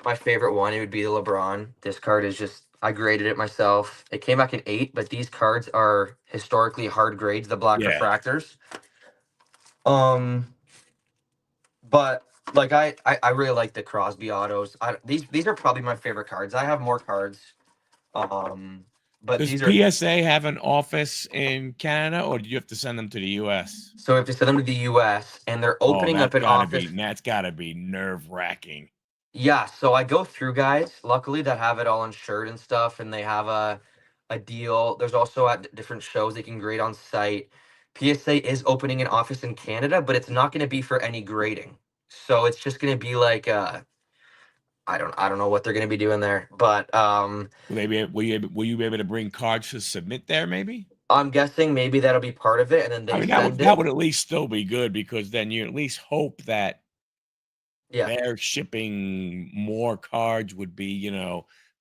my favorite one, it would be the LeBron. This card is just, I graded it myself. It came back at 8, but these cards are historically hard grades, the black Yeah. refractors. Um, but like I really like the Crosby autos. These are probably my favorite cards. I have more cards. Um, but Does these are, PSA have an office in Canada, or do you have to send them to the US? so if you send them to the US and they're Oh, opening up an office. that's gotta be nerve-wracking. Yeah, so I go through guys, luckily, that have it all insured and stuff, and they have a deal. There's also at different shows they can grade on site. PSA is opening an office in Canada, but it's not going to be for any grading. So it's just going to be like I don't know what they're going to be doing there, but Will you be able to bring cards to submit there, maybe? I'm guessing maybe that'll be part of it, and then I they mean, send that it. would at least still be good because then you at least hope that Yeah, their shipping more cards would be,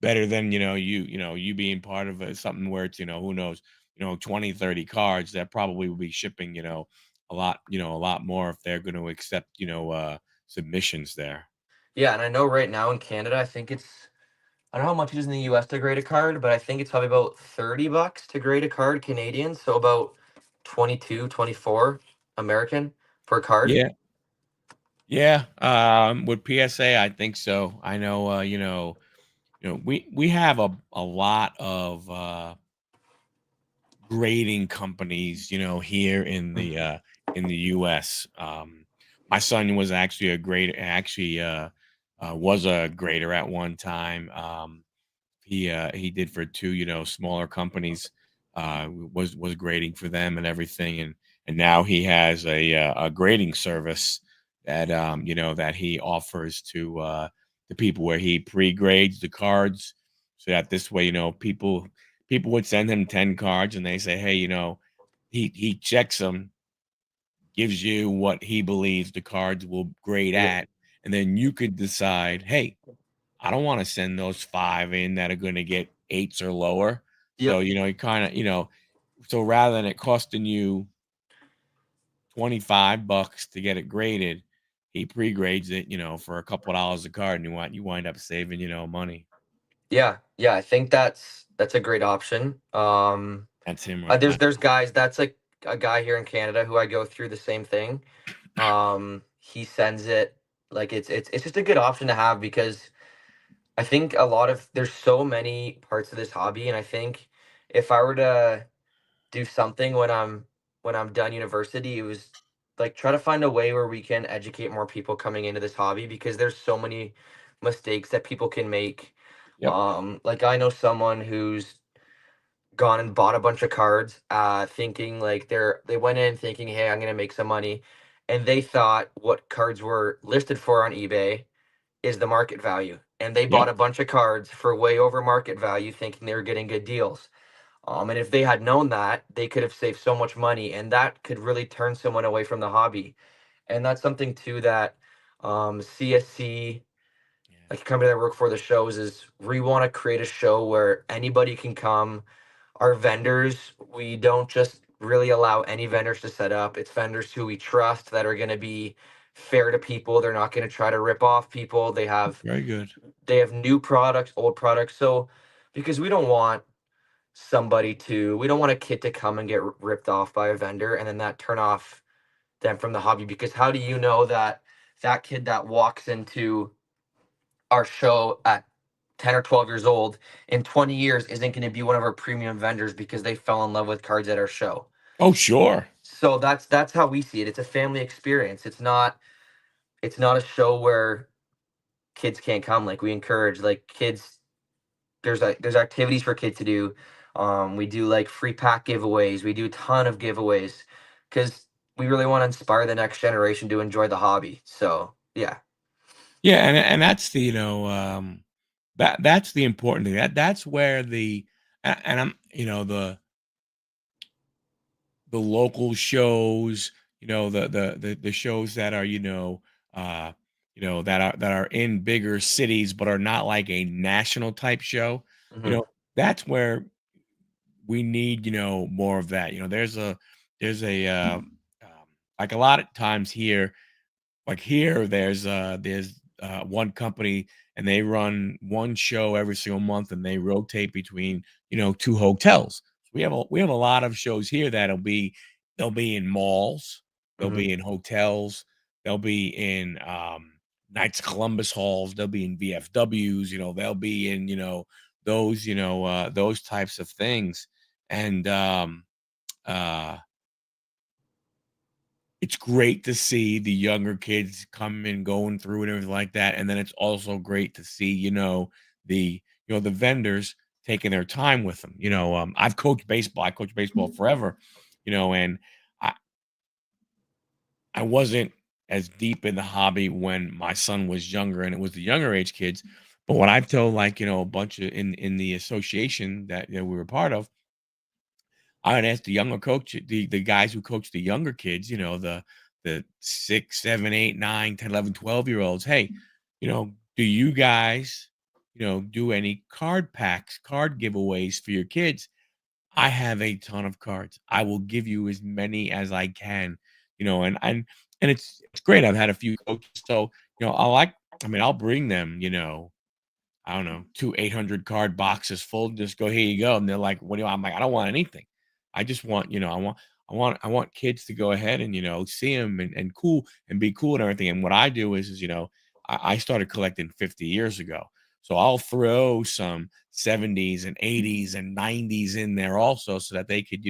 better than, you being part of something where it's, who knows, 20, 30 cards that probably will be shipping, a lot more if they're going to accept, submissions there. yeah, and I know right now in Canada, I don't know how much it is in the US to grade a card, but I think it's probably about $30 to grade a card Canadian. So about 22, 24 American per card. Yeah. Yeah. With PSA, I think so. I know, we have a lot of, grading companies, here Mhm. in the US. My son was actually a grader, was a grader at one time. He did for two, smaller companies, was grading for them and everything. and now he has a grading service that that he offers to people where he pre-grades the cards so that this way people would send him 10 cards and they say, hey, he checks them, gives you what he believes the cards will grade Yeah. at, and then you could decide, hey, I don't want to send those 5 in that are going to get 8s or lower. So, Yep. you kind of, so rather than it costing you 25 bucks to get it graded, he pre-grades it, for a couple of dollars a card, and you wind up saving, money. Yeah. Yeah. I think that's a great option. That's him right There's now. guys. That's like a guy here in Canada who I go through the same thing. He sends it like it's just a good option to have because I think a lot of there's so many parts of this hobby, and I think if I were to do something when I'm done university, it was like try to find a way where we can educate more people coming into this hobby because there's so many mistakes that people can make. Yep. Like I know someone who's gone and bought a bunch of cards, thinking like they went in thinking, hey, I'm gonna make some money, and they thought what cards were listed for on eBay is the market value, and they bought Yep. a bunch of cards for way over market value, thinking they were getting good deals. And if they had known that, they could have saved so much money, and that could really turn someone away from the hobby. And that's something too that CSC, Yeah. like a company that I work for, the shows is we want to create a show where anybody can come. Our vendors, we don't just really allow any vendors to set up. It's vendors who we trust that are going to be fair to people. They're not going to try to rip off people. Very good. They have new products, old products. So because we don't want a kid to come and get ripped off by a vendor and then that turn off them from the hobby, because how do you know that that kid that walks into our show at 10 or 12 years old in 20 years isn't going to be one of our premium vendors because they fell in love with cards at our show? Oh, sure. So that's how we see it. It's a family experience. It's not a show where kids can't come. Like we encourage like kids, there's activities for kids to do. We do like free pack giveaways. We do a ton of giveaways because we really want to inspire the next generation to enjoy the hobby. So yeah. Yeah, and that's the that's the important thing. That's where and I'm the local shows, the shows that are, that are in bigger cities but are not like a national type show. You Hmm. know, that's where we need, more of that. There's a like a lot of times here, like here, there's one company and they run one show every single month and they rotate between, 2 hotels. We have a lot of shows here they'll be in malls, they'll Hmm. be in hotels, they'll be in Knights of Columbus halls, they'll be in VFWs, they'll be in, those types of things. And uh it's great to see the younger kids come and going through and everything like that, and then it's also great to see, the vendors taking their time with them. I've coached baseball. I coached baseball forever, and I I wasn't as deep in the hobby when my son was younger, and it was the younger age kids. But what I've told, like, a bunch of in the association that we were part of, I would ask the younger coach, the guys who coach the younger kids, the 6, 7, 8, 9, 10, 11, 12 year olds. Hey, do you guys, do any card packs, card giveaways for your kids? I have a ton of cards. I will give you as many as I can, and it's great. I've had a few coaches, so I mean, I'll bring them, I don't know, 2 800 card boxes full, just go, "Here you go," and they're like, "What do you want?" I'm like, "I don't want anything. I just want, I want kids to go ahead and, see them and cool and be cool and everything." And what I do is, I started collecting 50 years ago. So I'll throw some 70s and 80s and 90s in there also so that they could,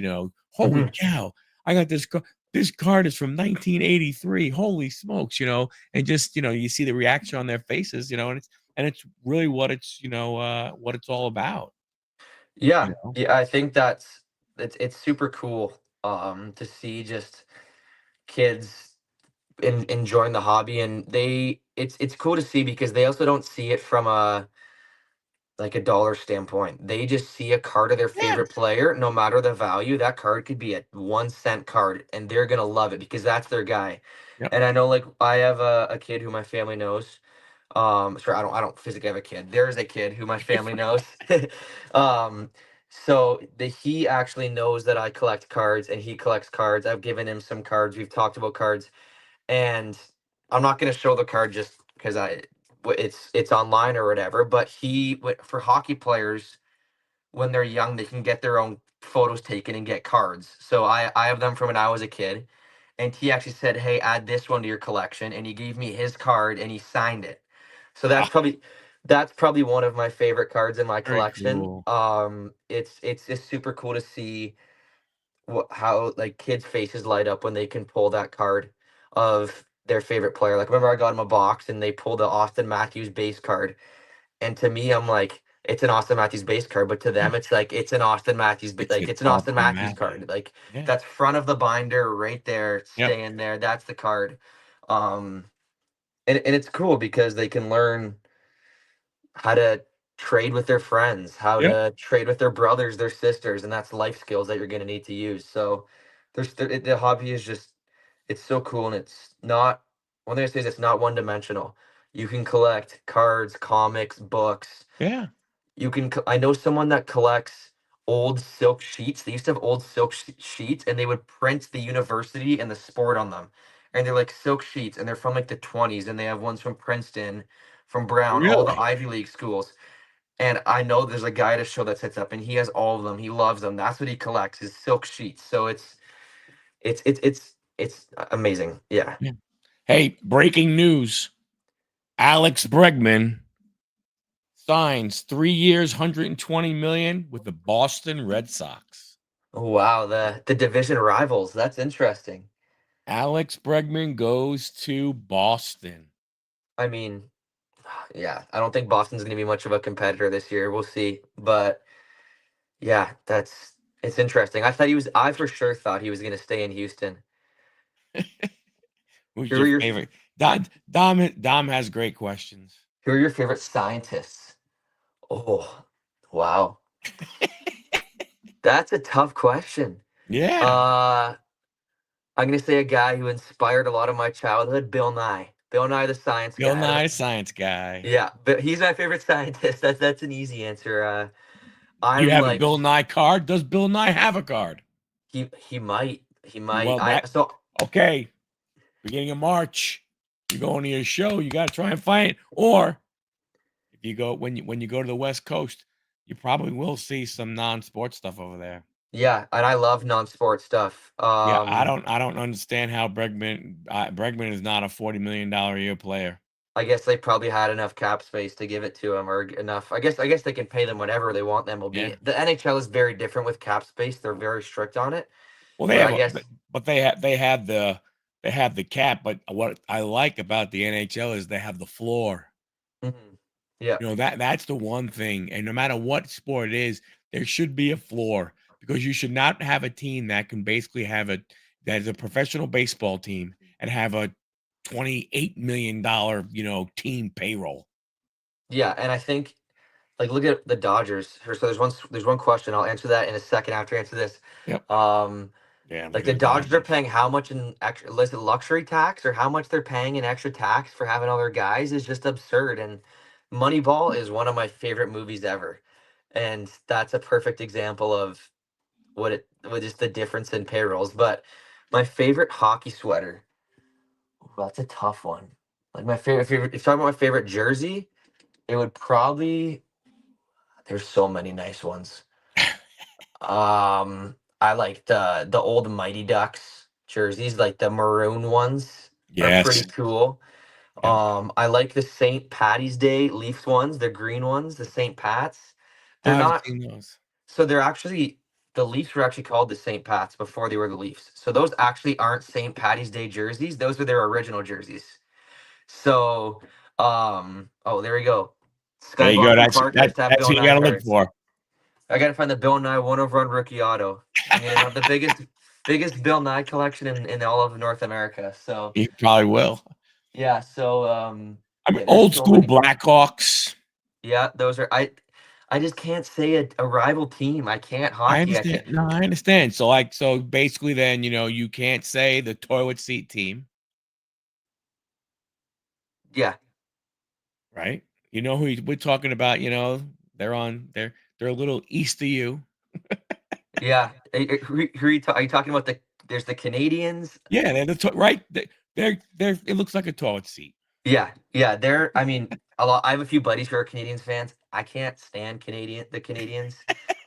"Holy Hmm. cow, I got this card is from 1983. Holy smokes," and just, you see the reaction on their faces, and it's really what it's all about, you Yeah. know? Yeah. I think it's super cool. to see just kids enjoying the hobby, and it's cool to see because they also don't see it from a like a dollar standpoint. They just see a card of their Yeah. favorite player, no matter the value. That card could be a 1 cent card, and they're gonna love it because that's their guy. Yep. And I know, like, I have a kid who my family knows. Sure, I don't physically have a kid. There is a kid who my family knows. um, so he actually knows that I collect cards, and he collects cards. I've given him some cards. We've talked about cards, and I'm not going to show the card just because it's online or whatever. But for hockey players, when they're young, they can get their own photos taken and get cards. So I have them from when I was a kid, and he actually said, "Hey, add this one to your collection," and he gave me his card and he signed it. So Ah, that's probably one of my favorite cards in my very collection. cool. It's just super cool to see how like kids' faces light up when they can pull that card of their favorite player. Like, remember, I got him a box and they pulled the Austin Matthews base card, and to me, I'm like, it's an Austin Matthews base card, but to them, it's like it's an Austin Matthews, It's like an it's an Austin Austin Matthews Matthews. card. Like, Yeah. that's front of the binder right there, Yep. staying there. That's the card. Um, and it's cool because they can learn how to trade with their friends, how Yep. to trade with their brothers, their sisters, and that's life skills that you're going to need to use. So the hobby is just it's so cool, and it's not one thing I say is it's not one dimensional. You can collect cards, comics, books. Yeah. I know someone that collects old silk sheets. They used to have old silk sheets, and they would print the university and the sport on them. And they're like silk sheets, and they're from like the 20s, and they have ones from Princeton, from Brown, all the Really? Ivy League schools. And I know there's a guy at a show that sets up, and he has all of them. He loves them. That's what he collects is silk sheets. So it's amazing. Yeah. Yeah. Hey, breaking news. Alex Bregman signs 3 years, 120 million with the Boston Red Sox. Wow, the division rivals. That's interesting. Alex Bregman goes to Boston. I mean, yeah, I don't think Boston's going to be much of a competitor this year. We'll see. But yeah, it's interesting. I for sure thought he was going to stay in Houston. Who's Who your are your favorite? Dom has great questions. who are your favorite scientists? Oh, wow. That's a tough question. Yeah. Uh I'm going to say a guy who inspired a lot of my childhood, Bill Nye. Bill Nye the science Bill guy. Nye, science guy. Yeah, but he's my favorite scientist. That's an easy answer. Do you I'm have a like Bill Nye card? Does Bill Nye have a card? he might. Well, I that so okay. Beginning of March, you're going to your show. You got to try and find it. Or if you go when you go to the West Coast, you probably will see some non-sports stuff over there. Yeah, and I love non-sport stuff. Yeah, I don't understand how Bregman is not a $40 million a year player. I guess they probably had enough cap space to give it to him, or enough. I guess they can pay them whatever they want them will Yeah. be. The NHL is very different with cap space. They're very strict on it. Well, But I guess but they have the cap. But what I like about the NHL is they have the floor. mhm. Yeah. That's the one thing. And no matter what sport it is, there should be a floor because you should not have a team that can basically that is a professional baseball team and have a $28 million, team payroll. Yeah, and I think like look at the Dodgers. So there's one question. I'll answer that in a second after I answer this. Yep. Um, Yeah, like look the at the Dodgers are Dodgers. paying how much in extra, is it luxury tax or how much they're paying in extra tax for having all their guys is just absurd. And Moneyball is one of my favorite movies ever, and that's a perfect example of what just the difference in payrolls. But my favorite hockey sweater, ooh, that's a tough one. Like my favorite, if you're talking about my favorite jersey, it would probably, there's so many nice ones. I like the old Mighty Ducks jerseys, like the maroon ones are Yes. pretty cool. Yep. I like the St. Patty's Day Leafs ones, the green ones, the St. Pat's. They're I haven't not seen those. so they're actually the Leafs were actually called the St. Pat's before they were the Leafs. So those actually aren't St. Patty's Day jerseys. Those are their original jerseys. So oh, there we go. There Sky you go. Boston Park has to have That's Bill what you Nye got to look cards. for. I gotta find the Bill Nye one of run rookie auto. I'm gonna have the biggest. biggest Bill Nye collection in all of North America. So He probably will. yeah, so I mean, yeah, there's old so school many. Blackhawks. Yeah, those are I just can't say a rival team. I can't I hockey. I understand. can't. No, I understand. So basically, then you can't say the toilet seat team, Yeah, right? You know we're talking about. They're a little east of you. yeah. Who are you talking about? There's the Canadians. Yeah, right. They're. It looks like a toilet seat. Yeah, yeah. They're. I mean, a lot. I have a few buddies who are Canadians fans. I can't stand the Canadians.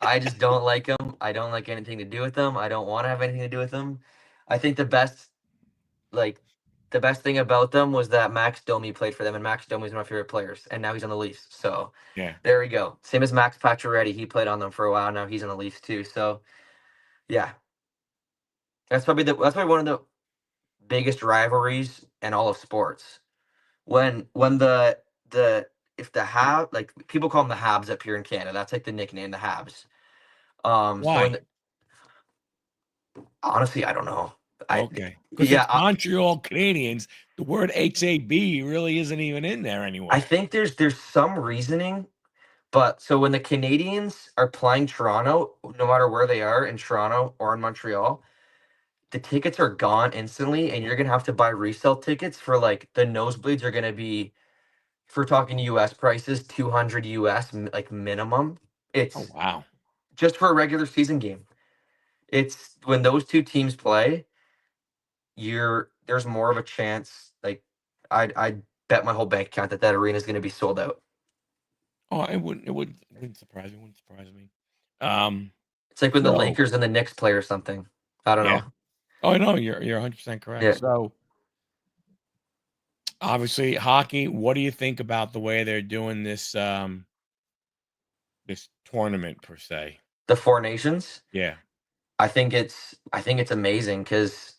I just don't like them. I don't like anything to do with them. I don't want to have anything to do with them. I think like, the best thing about them was that Max Domi played for them, and Max Domi is one of my favorite players, and now he's on the Leafs. So Yeah. there we go. Same as Max Pacioretty. He played on them for a while. Now he's on the Leafs too. So yeah, that's probably one of the biggest rivalries in all of sports. When the if the Hab like people call them the Habs up here in Canada. That's like the nickname, the Habs. So Why? honestly, I don't know. I Okay, because yeah, it's Montreal Canadiens. The word HAB really isn't even in there I anywhere. think there's some reasoning, but so when the Canadians are playing Toronto, no matter where they are in Toronto or in Montreal, the tickets are gone instantly, and you're gonna have to buy resale tickets for like the nosebleeds are gonna be, if we're talking US prices, 200 US like minimum. Oh It's wow. just for a regular season game. It's when those two teams play, there's more of a chance. Like I'd bet my whole bank account that that arena is going to be sold out. Oh, it wouldn't surprise me. Wouldn't surprise me. Um. It's like when the So Lakers and the Knicks play or something. I don't yeah. know. Oh no, you're 100% correct. Yeah, So obviously, hockey. What do you think about the way they're doing this tournament per se? the Four Nations. Yeah. I think it's amazing because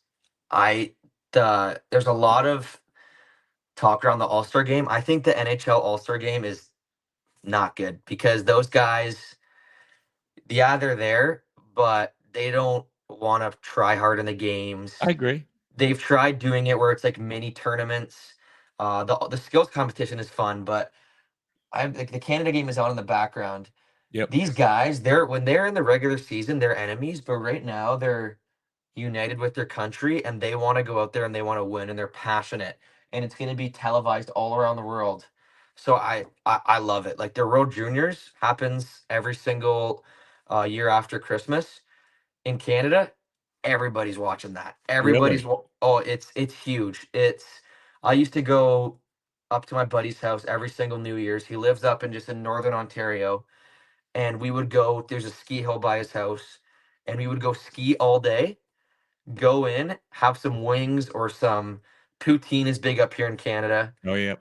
I there's a lot of talk around the All Star game. I think the NHL All Star game is not good because those guys, yeah, they're there, but they don't want to try hard in the I games. agree. They've tried doing it where it's like mini tournaments. The skills competition is fun, but I like the Canada game is on in the background. Yep. These guys, when they're in the regular season, they're enemies, but right now they're united with their country and they want to go out there and they want to win and they're passionate and it's going to be televised all around the world. So I love it. Like the World Juniors happens every single year after Christmas in Canada. Everybody's watching that. Really? Oh, it's huge. I used to go up to my buddy's house every single New Year's. He lives up in just in northern Ontario, and we would go. There's a ski hill by his house, and we would go ski all day, go in, have some wings or some poutine is big up here in Canada. Oh yeah.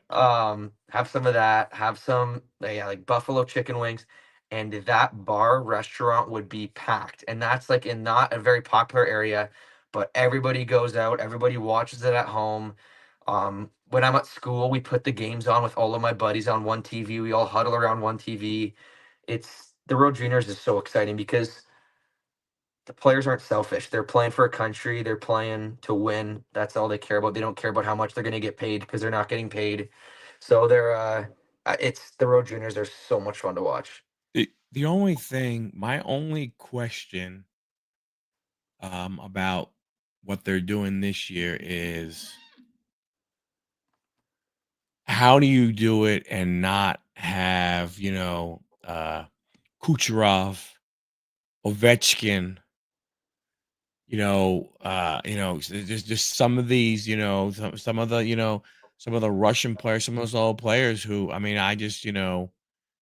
Have some of that, have some yeah, like buffalo chicken wings, and that bar restaurant would be packed. And that's like in not a very popular area, but everybody goes out, everybody watches it at home. When I'm at school, we put the games on with all of my buddies on one TV. We all huddle around one TV. It's the World Juniors is so exciting because the players aren't selfish. They're playing for a country. They're playing to win. That's all they care about. They don't care about how much they're going to get paid because they're not getting paid. So it's the Road Juniors are so much fun to watch. My only question about what they're doing this year is how do you do it and not have, Kucherov, Ovechkin, just some of these, some of the Russian players, some of those old players who, I mean, I just,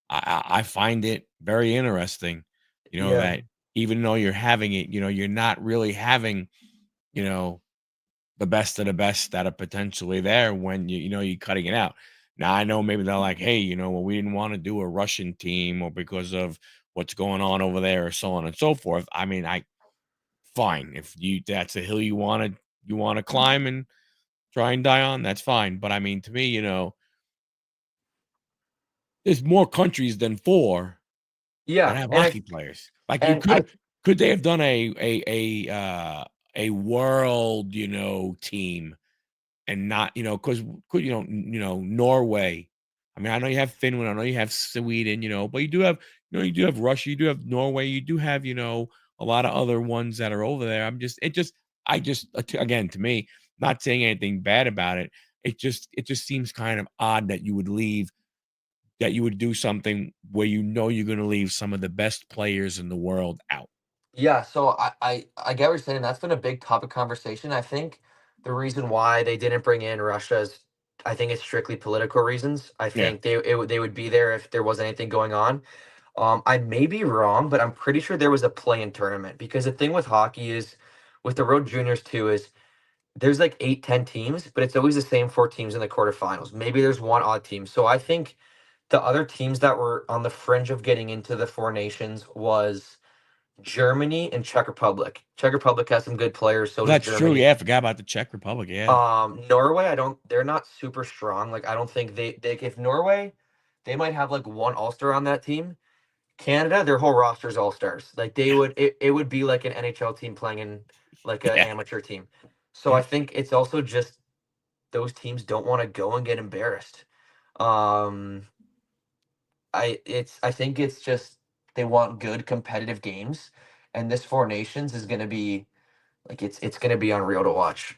I find it very interesting, Yeah. that even though you're having it, you're not really having, you know, the best of the best that are potentially there when you're cutting it out. Now I know maybe they're like, hey, well, we didn't want to do a Russian team or because of what's going on over there or so on and so forth. I mean, I fine if that's a hill you want to climb and try and die on, that's fine. But I mean, to me, there's more countries than four that Yeah, have and I hockey players. Like you and I could they have done a a world, team and not, because Norway. I mean, I know you have Finland, I know you have Sweden, but you do have Russia, you do have Norway, you do have, a lot of other ones that are over there. Again, to me, not saying anything bad about it. It just seems kind of odd that you would do something where you're going to leave some of the best players in the world out. Yeah, so I get what you're saying. That's been a big topic conversation. I think the reason why they didn't bring in Russia is, I think it's strictly political reasons. I Yeah, think they would be there if there was anything going on. I may be wrong, but I'm pretty sure there was a play-in tournament, because the thing with hockey is, with the World Juniors too, is there's like 8, 10 teams, but it's always the same 4 teams in the quarterfinals. Maybe there's one odd team. So I think the other teams that were on the fringe of getting into the Four Nations was Germany and Czech Republic. Czech Republic has some good players, so does that's true. Germany. Yeah, I forgot about the Czech Republic. Yeah, Norway, they're not super strong. Like, I don't think they if Norway, they might have like one all-star on that team. Canada, their whole roster's all-stars. Like, it would be like an NHL team playing in like an yeah. amateur team. So I think it's also just those teams don't want to go and get embarrassed. Um I think it's just they want good competitive games, and this Four Nations is going to be like, it's going to be unreal to watch.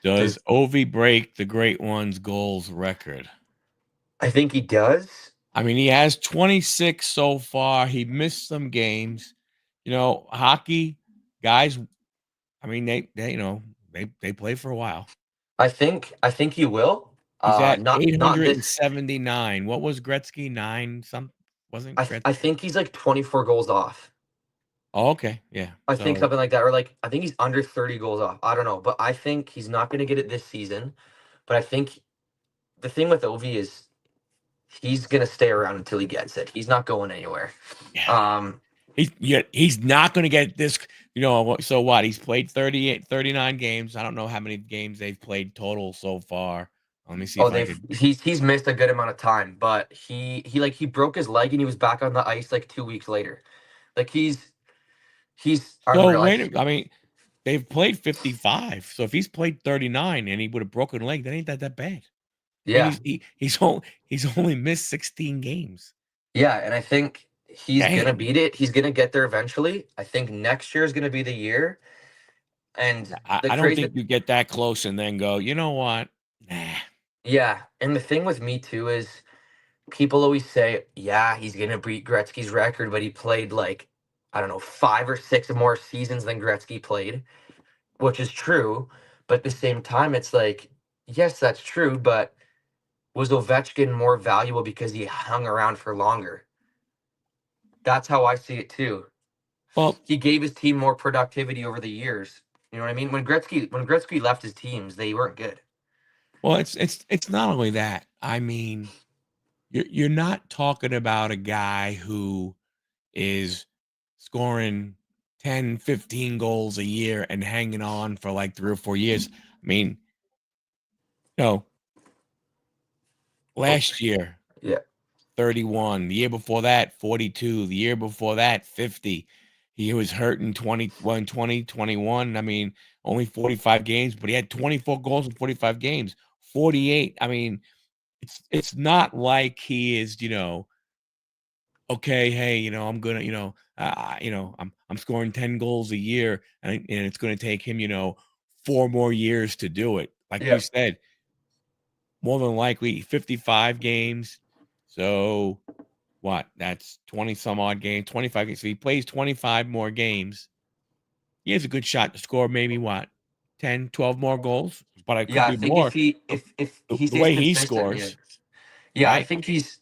Does Does Ovi break the Great One's goals record? I think he does. I mean, he has 26 so far. He missed some games. Hockey guys. I mean, they play for a while. I think he will. He's at Not this. 879. What was Gretzky? Nine some wasn't I Gretzky? think he's like 24 goals off. Oh, okay, yeah. I think So something like that, or like I think he's under 30 goals off. I don't know, but I think he's not going to get it this season. But I think the thing with Ovi is he's going to stay around until he gets it. He's not going anywhere. yeah, Um, he's not going to get this. So what? He's played 38, 39 games. I don't know how many games they've played total so far. Let me see Oh, if I they've could. he's missed a good amount of time, but he broke his leg and he was back on the ice like 2 weeks later. Like, he's So unreal. I mean, they've played 55. So if he's played 39 and he would have broken a leg, that ain't that bad. I mean, Yeah, he's only missed 16 games. yeah, and I think he's gonna Dang. beat it. He's gonna get there eventually. I think next year is gonna be the year. And the I don't crazy, think you get that close and then go, you know what? Nah. yeah, and the thing with me too is people always say, yeah, he's gonna beat Gretzky's record, but he played like, I don't know, 5 or 6 more seasons than Gretzky played, which is true. But at the same time, it's like, yes, that's true, but was Ovechkin more valuable because he hung around for longer? That's how I see it too. Well, He gave his team more productivity over the years. You know what I mean? When Gretzky left his teams, they weren't good. it's not only that. I mean, you're not talking about a guy who is scoring 10, 15 goals a year and hanging on for like 3 or 4 years. I mean, no, Oh, last year, yeah, 31. The year before that, 42. The year before that, 50. He was hurt in 2021. I mean, only 45 games, but he had 24 goals in 45 games. 48. I mean, it's not like he is, okay, hey, I'm gonna, I'm scoring 10 goals a year, and it's gonna take him, 4 more years to do it. Like you yeah, said, more than likely 55 games. So what? That's 20 some odd games, 25 games. So he plays 25 more games. He has a good shot to score maybe what? 10, 12 more goals, but it could yeah. I be think if more. he The, if the, he the stays way he consistent, yeah, scores, yeah. I right? think he's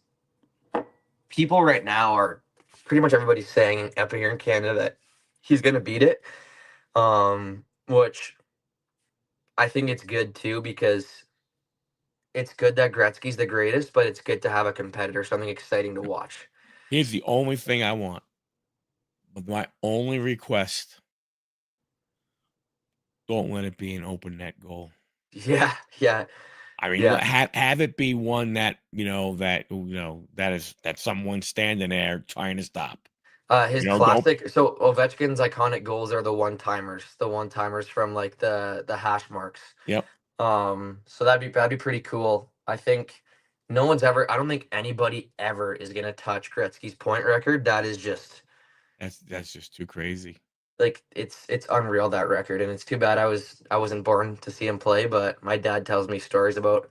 people right now are pretty much everybody's saying up here in Canada that he's gonna beat it. Which I think it's good too, because it's good that Gretzky's the greatest, but it's good to have a competitor, something exciting to watch. Here's the only thing I want. My only request: don't let it be an open net goal. Yeah, yeah, I mean, yeah. have it be one that that is that someone standing there trying to stop. His Go. classic. So Ovechkin's iconic goals are the one timers from like the hash marks. Yep. So that'd be pretty cool. I think no one's ever. I don't think anybody ever is gonna touch Gretzky's point record. That is just That's just too crazy. like it's unreal, that record, and it's too bad I wasn't born to see him play. But my dad tells me stories about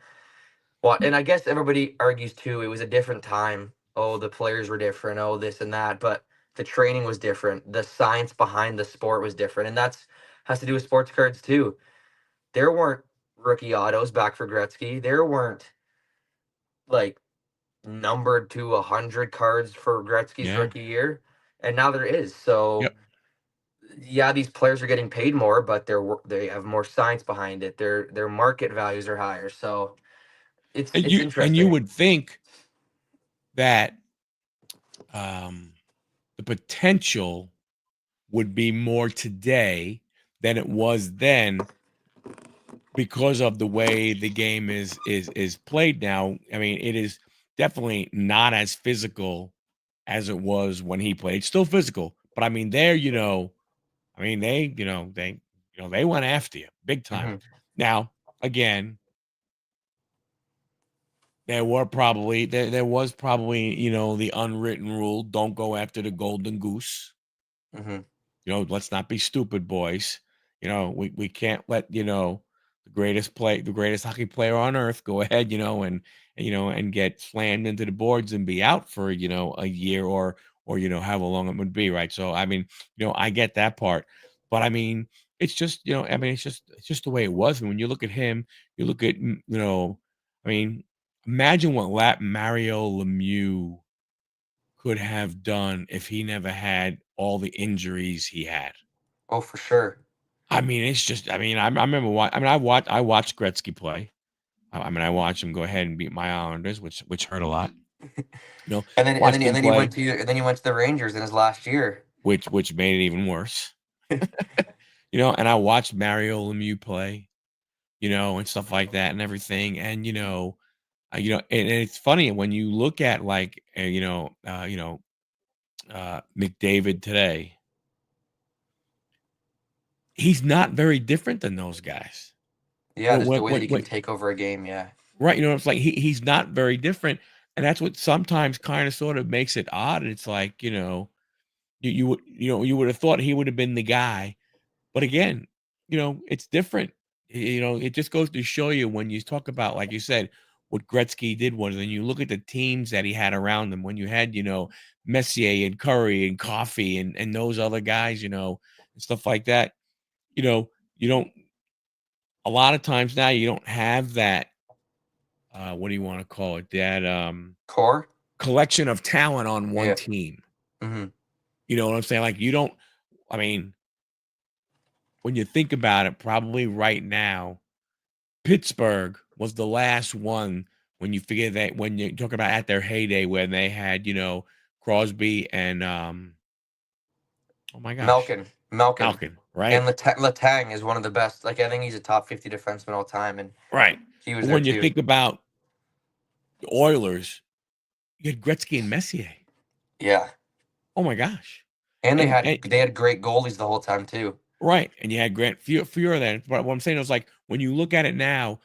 what, and I guess everybody argues too. It was a different time. Oh, the players were different. Oh, this and that, but the training was different. The science behind the sport was different, and that's has to do with sports cards too. There weren't rookie autos back for Gretzky. There weren't like numbered to 100 cards for Gretzky's Yeah. rookie year, and now there is. So Yep. yeah, these players are getting paid more, but they have more science behind it. Their market values are higher. So it's And you interesting. would think that um, the potential would be more today than it was then because of the way the game is played now. I mean, it is definitely not as physical as it was when he played. It's still physical, but I mean, I mean, they went after you big time. Hmm. Now, again, there was probably, the unwritten rule, don't go after the golden goose. Hmm. Let's not be stupid, boys. We can't let, the greatest hockey player on earth go ahead, and get slammed into the boards and be out for, a year or however long it would be, right? So I mean, I get that part. But I mean, it's just, I mean, it's just the way it was. And when you look at him, you look at, I mean, imagine what Mario Lemieux could have done if he never had all the injuries he had. Oh, for sure. I mean, it's just, I mean, I remember I watched Gretzky play. I mean, I watched him go ahead and beat my Islanders, which hurt a lot. And then Watched him play, and then he went to the Rangers in his last year. which made it even worse. And I watched Mario Lemieux play, and stuff like that and everything. And and it's funny when you look at like McDavid today. He's not very different than those guys. Yeah, What just the what way that what he can what take over a game. Yeah. right, it's like he's not very different, and that's what sometimes kinda sort of makes it odd. It's like, you would have thought he would have been the guy, but again, it's different. It just goes to show you when you talk about, like you said, what Gretzky did was, and you look at the teams that he had around him when you had, Messier and Curry and Coffee and those other guys, and stuff like that, you don't a lot of times now you don't have that, what do you wanna call it? That, Core. collection of talent on one Yeah. team. Hmm. You know what I'm saying? Like, you don't I mean, when you think about it, probably right now, Pittsburgh was the last one when you figure that when you talk about at their heyday when they had, Crosby and, oh my gosh, Malkin, Malkin, right? and Letang is one of the best. Like I think he's a top 50 defenseman all time, and Right. he was But there when you too. think about the Oilers, you had Gretzky and Messier. Yeah, Oh my gosh. and And they had great goalies the whole time too. right, and you had Grant Fuhrer then, but what I'm saying is, like, when you look at it now,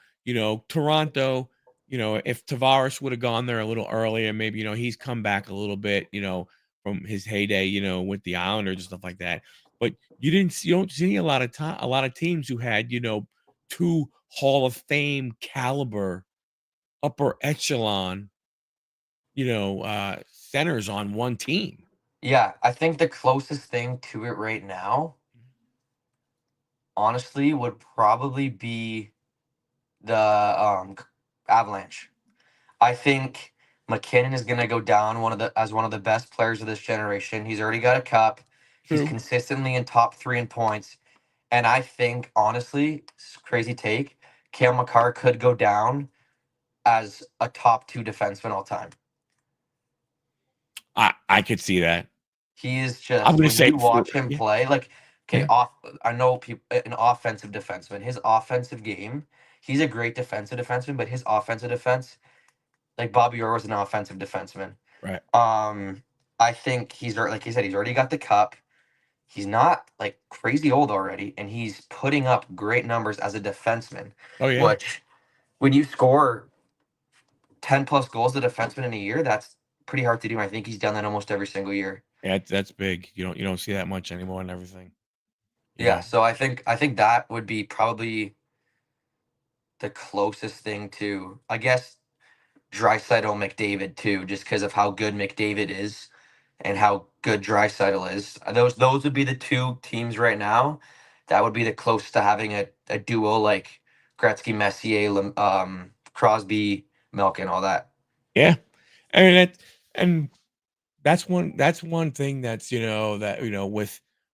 Toronto, if Tavares would have gone there a little earlier, maybe, he's come back a little bit, from his heyday, with the Islanders and stuff like that, but you don't see a lot of teams who had, 2 Hall of Fame caliber, upper echelon, centers on one team. Yeah, I think the closest thing to it right now, honestly, would probably be the Avalanche. I think McKinnon is going to go down one of the best players of this generation. He's already got a cup. He's True. consistently in top 3 in points. And I think, honestly, crazy take, Cale Makar could go down as a top 2 defenseman all time. I could see that. He is I'm just gonna when say you for watch him yeah, play, like okay, yeah. off. I know people an offensive defenseman. His offensive game, he's a great defensive defenseman, but his offensive defense, like Bobby Orr was an offensive defenseman. Right. Um, I think like you said, he's already got the cup. He's not like crazy old already, and he's putting up great numbers as a defenseman. Oh yeah, Which, when you score 10 plus goals as a defenseman in a year, that's pretty hard to do. I think he's done that almost every single year. yeah, that's big. You don't see that much anymore and everything. You Yeah, know. so I think that would be probably the closest thing to, I guess, Draisaitl McDavid too, just because of how good McDavid is and how good Draisaitl is. Those would be the two teams right now. That would be the closest to having a duo like Gretzky, Messier, Crosby, Malkin, all that. Yeah, I mean and that's one thing that's that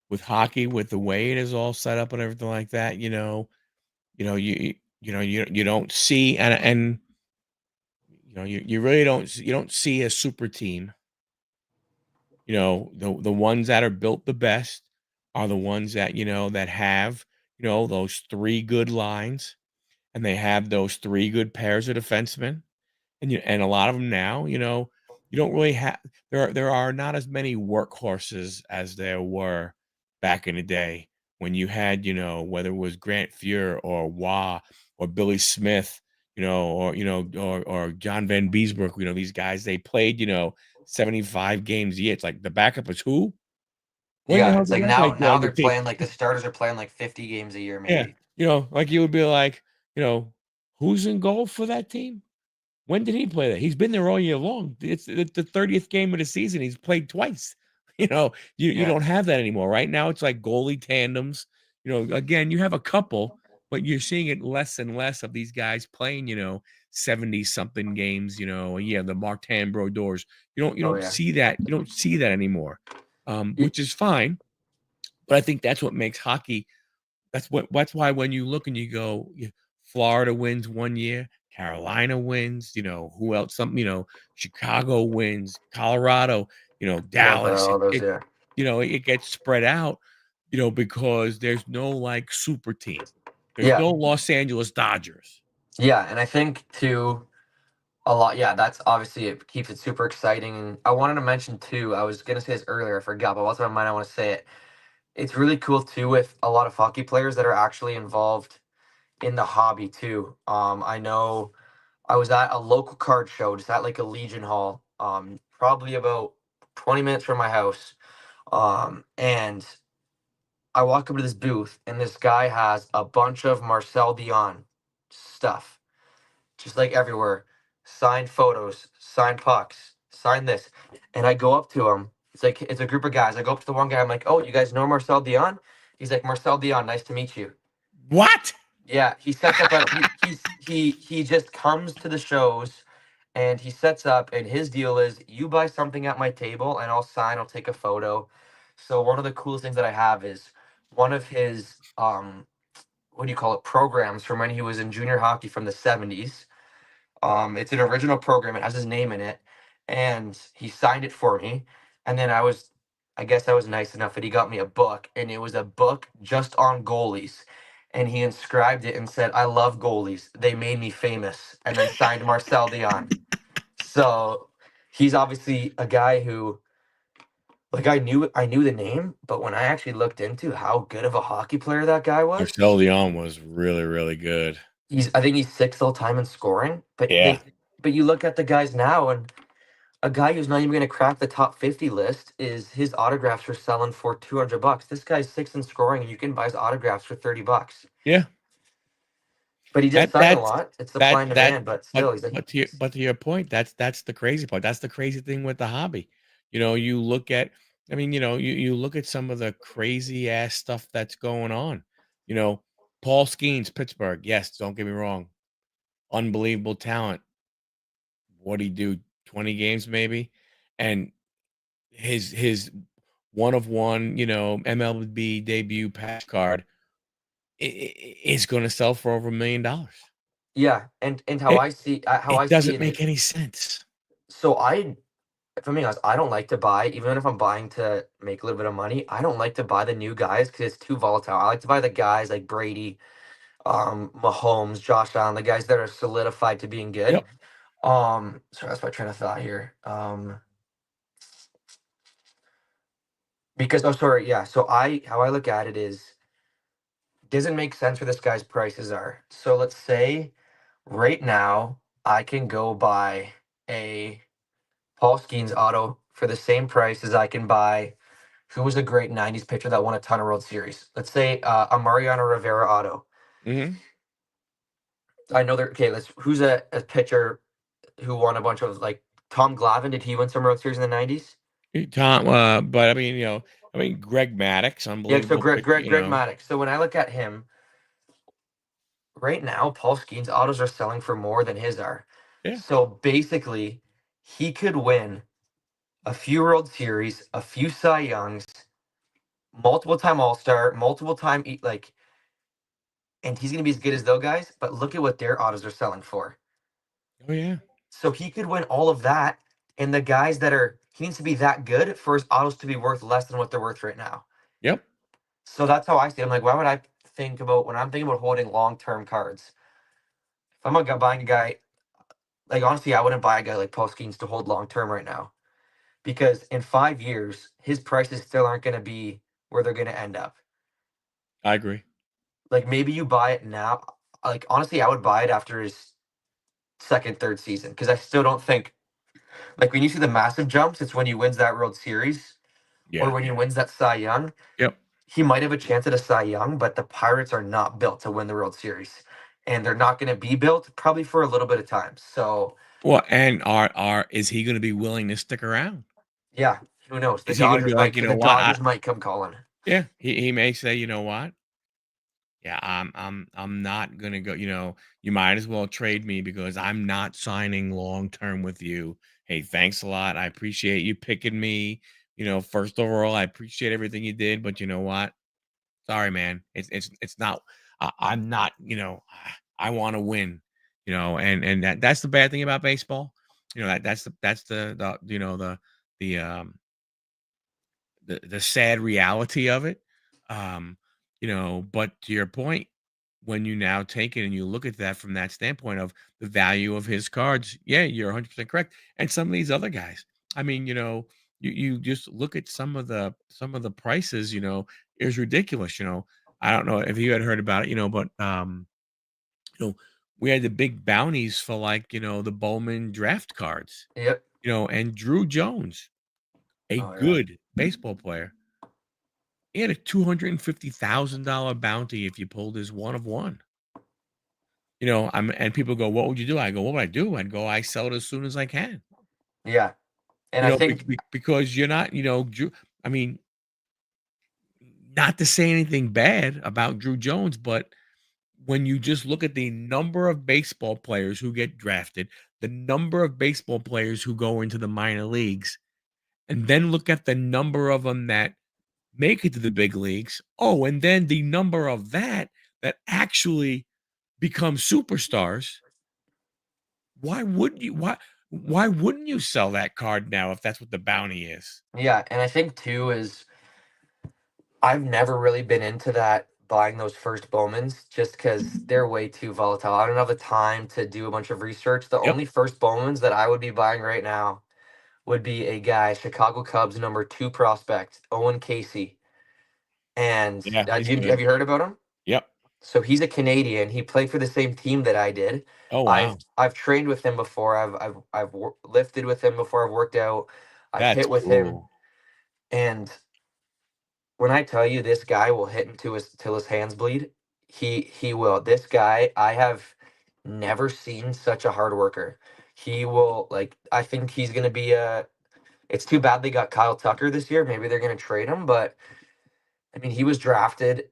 with hockey, with the way it is all set up and everything like that. You don't see, and you really don't see a super team. The ones that are built the best are the ones that have those three good lines, and they have those three good pairs of defensemen. And a lot of them now, you don't really have there are not as many workhorses as there were back in the day when you had, whether it was Grant Fuhr or Wah or Billy Smith, or John Van Beesbrook, these guys, they played, 75 games a year. It's like the backup is who? When the Yeah, hell it's did like that now guy get now on the they're team? playing like the starters are playing like 50 games a year Yeah, maybe. like you would be like, who's in goal for that team? When did he play that? He's been there all year long. It's the 30th game of the season. He's played twice. You Yeah. don't have that anymore. Right now, it's like goalie tandems. Again, you have a couple, but you're seeing it less and less of these guys playing, 70 something games, yeah, the Martin Brodeurs. You Oh don't yeah. see that. You don't see that anymore. Y- Which is fine, but I think that's what makes hockey that's why when you look and you go, Florida wins one year, Carolina wins, who else? Chicago wins, Colorado, Montreal, Dallas. all It, those, it yeah. it gets spread out, because there's no like super team. There's Yeah. no Los Angeles Dodgers. Yeah, and I think too a lot, yeah, that's obviously it keeps it super exciting. And I wanted to mention too, I was gonna say this earlier, I forgot, but what's on my mind, I want to say it. It's really cool too with a lot of hockey players that are actually involved in the hobby too. I know I was at a local card show, just at like a Legion Hall, probably about 20 minutes from my house. And I walk up to this booth, and this guy has a bunch of Marcel Dion stuff, just like everywhere. Signed photos, signed pucks, signed this. And I go up to him. It's a group of guys. I go up to the one guy. I'm like, "Oh, you guys know Marcel Dion?" He's like, "Marcel Dion, nice to meet you." What? Yeah, he sets up at he just comes to the shows, and he sets up, and his deal is you buy something at my table and I'll sign, I'll take a photo. So one of the coolest things that I have is one of his what do you call it, programs from when he was in junior hockey from the 70s. It's an original program. It has his name in it, and he signed it for me. And then I guess I was nice enough that he got me a book, and it was a book just on goalies. And he inscribed it and said, "I love goalies. They made me famous." And then signed Marcel Dion. So he's obviously a guy who, like, I knew the name, but when I actually looked into how good of a hockey player that guy was, Marcel Leon was really, really good. I think he's sixth all time in scoring. Yeah. But you look at the guys now, and a guy who's not even going to crack the top 50 list is his autographs are selling for $200. This guy's sixth in scoring, and you can buy his autographs for $30. Yeah. But he just That signed a that's lot. It's supply that and that demand, but but still, he's like, but to your point, that's the crazy part. That's the crazy thing with the hobby. You look at I mean, you look at some of the crazy ass stuff that's going on. You know, Paul Skeens, Pittsburgh. Yes, don't get me wrong. Unbelievable talent. What'd he do? 20 games maybe? And his one of one, MLB debut patch card is going to sell for over $1 million. yeah. And how It I see doesn't it make is, any sense. so if I'm being honest, I don't like to buy, even if I'm buying to make a little bit of money, I don't like to buy the new guys because it's too volatile. I like to buy the guys like Brady, Mahomes, Josh Allen, the guys that are solidified to being good. Yep. Sorry, that's my train of thought here. Because sorry, yeah. So how I look at it is doesn't make sense where this guy's prices are. So let's say right now I can go buy a Paul Skeens auto for the same price as I can buy who was a great '90s pitcher that won a ton of World Series. Let's say a Mariano Rivera auto. Mm-hmm. I know they're okay. Who's a pitcher who won a bunch of like Tom Glavine? Did he win some World Series in the '90s? Tom, but I mean, Greg Maddux, Yeah. So unbelievable Greg pitcher, Greg Greg Maddux. So when I look at him right now, Paul Skeens autos are selling for more than his are. Yeah. So basically, he could win a few World Series, a few Cy Youngs, multiple time All Star, multiple time like, and he's gonna be as good as those guys. But look at what their autos are selling for. Oh yeah. So he could win all of that, and the guys that are he needs to be that good for his autos to be worth less than what they're worth right now. Yep. So that's how I see it. I'm like, why would I think about when I'm thinking about holding long term cards? If I'm buying a guy, like honestly, I wouldn't buy a guy like Paul Skeens to hold long term right now because in 5 years, his prices still aren't going to be where they're going to end up. I agree. Like maybe you buy it now. Like honestly, I would buy it after his second, third season because I still don't think like when you see the massive jumps, it's when he wins that World Series or Yeah. when he wins that Cy Young. Yep. He might have a chance at a Cy Young, but the Pirates are not built to win the World Series, and they're not going to be built probably for a little bit of time. So Well, and are is he going to be willing to stick around? yeah, who knows? The Is he going to be Dodgers like, might you know the what? Dodgers might come calling. Yeah, he may say, you know what? Yeah, I'm not gonna go. You might as well trade me because I'm not signing long term with you. Hey, thanks a lot. I appreciate you picking me. First overall, I appreciate everything you did, but you know what? Sorry, man. It's not. I'm not. I want to win. And that's the bad thing about baseball. That's the sad reality of it. But to your point, when you now take it and you look at that from that standpoint of the value of his cards, yeah, you're 100% correct. And some of these other guys, I mean, you just look at some of the prices, is ridiculous. I don't know if you had heard about it, but you know, we had the big bounties for like, the Bowman draft cards, Yep. and Drew Jones, a Oh yeah. good baseball player. He had a $250,000 bounty if you pulled his one of one. And people go, "What would you do?" I go, "What would I do?" I'd go, "I sell it as soon as I can." Yeah. And I think Because you're not, I mean, not to say anything bad about Drew Jones, but when you just look at the number of baseball players who get drafted, the number of baseball players who go into the minor leagues, and then look at the number of them that make it to the big leagues. Oh, and then the number of that actually become superstars. Why wouldn't you sell that card now if that's what the bounty is? yeah, and I think too is I've never really been into that buying those first Bowmans just because they're way too volatile. I don't have the time to do a bunch of research. The Yep. only first Bowmans that I would be buying right now would be a guy, Chicago Cubs #2 prospect, Owen Casey. And Yeah, he's have good. you heard about him? Yep. So he's a Canadian. He played for the same team that I did. Oh, I've wow. I've trained with him before. I've lifted with him before. I've worked out. I've That's hit with him, cool. and when I tell you this guy will hit until his hands bleed, he will. This guy, I have never seen such a hard worker. He will like I think he's gonna be a it's too bad they got Kyle Tucker this year. Maybe they're gonna trade him, but I mean he was drafted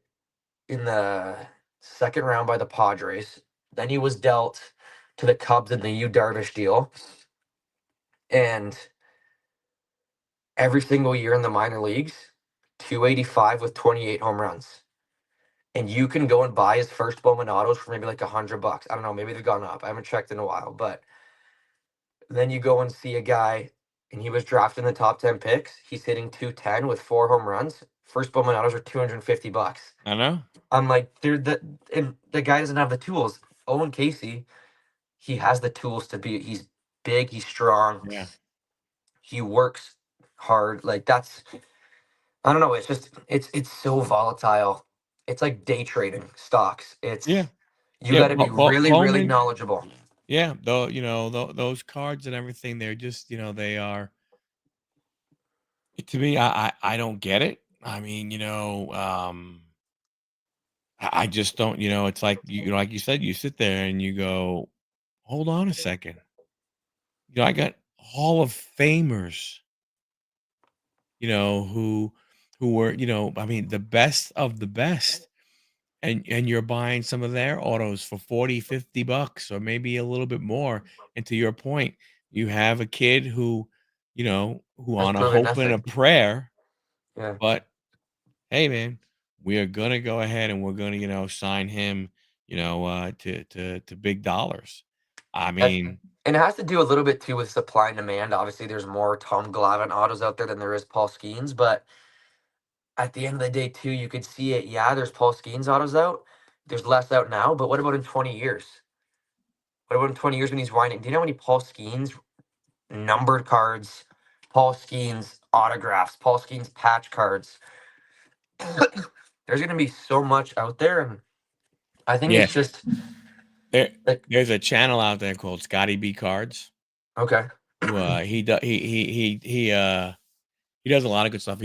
in the second round by the Padres. Then he was dealt to the Cubs in the Yu Darvish deal. And every single year in the minor leagues, 285 with 28 home runs. And you can go and buy his first Bowman autos for maybe like $100. I don't know, maybe they've gone up. I haven't checked in a while, but then you go and see a guy, and he was drafted in the top 10 picks. He's hitting 210 with 4 home runs. First Bowman autos are $250. I know. I'm like, and the guy doesn't have the tools. Owen Casey, he has the tools to be. He's big, he's strong, Yeah. he works hard. Like that's I don't know. It's just it's so volatile. It's like day trading stocks. Yeah, You yeah. got to be really really Bowman. knowledgeable. Yeah, though those cards and everything, they're just they are to me. I don't get it. I mean, I just don't. It's like like you said, you sit there and you go, hold on a second. I got Hall of Famers, who were I mean the best of the best. And you're buying some of their autos for 40, $50 or maybe a little bit more. And to your point, you have a kid who Has on a proven hope and a nothing. prayer, Yeah. but hey man, we are gonna go ahead and we're gonna, sign him, to big dollars. I That's, mean, and it has to do a little bit too with supply and demand. Obviously, there's more Tom Glavine autos out there than there is Paul Skeens, but at the end of the day, too, you could see it. Yeah, there's Paul Skeens autos out. There's less out now, but what about in 20 years? What about in 20 years when he's winding? Do you know how many Paul Skeens numbered cards, Paul Skeens autographs, Paul Skeens patch cards? There's going to be so much out there, and I think yeah, it's just there like, there's a channel out there called Scotty B Cards okay. who he does he does a lot of good stuff.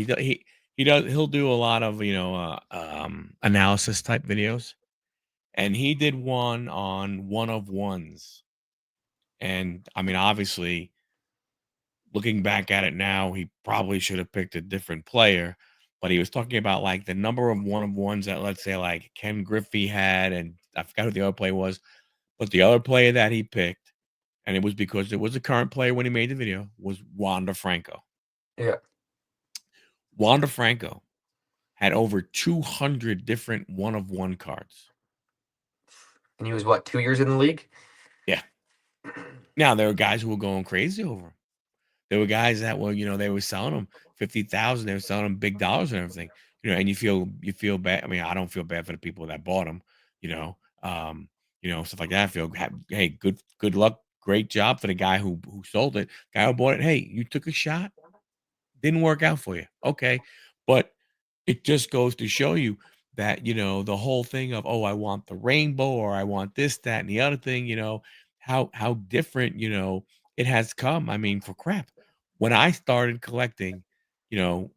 He'll do a lot of, analysis type videos. And he did one on one of ones. And I mean, obviously, looking back at it now, he probably should have picked a different player. But he was talking about like the number of one of ones that, let's say, like Ken Griffey had, and I forgot who the other player was, but the other player that he picked, and it was because it was a current player when he made the video, was Wanda Franco. Yeah. Wanda Franco had over 200 different one of one cards. And he was what, 2 years in the league? Yeah. Now there were guys who were going crazy over him. There were guys that were, they were selling them 50,000. They were selling them big dollars and everything. And you feel bad. I mean, I don't feel bad for the people that bought them. You know, stuff like that. I feel, hey, good luck, great job for the guy who sold it. Guy who bought it. Hey, you took a shot, didn't work out for you. Okay, but it just goes to show you that, the whole thing of, oh, I want the rainbow or I want this, that, and the other thing, how different, it has come. I mean, for crap. When I started collecting, you know,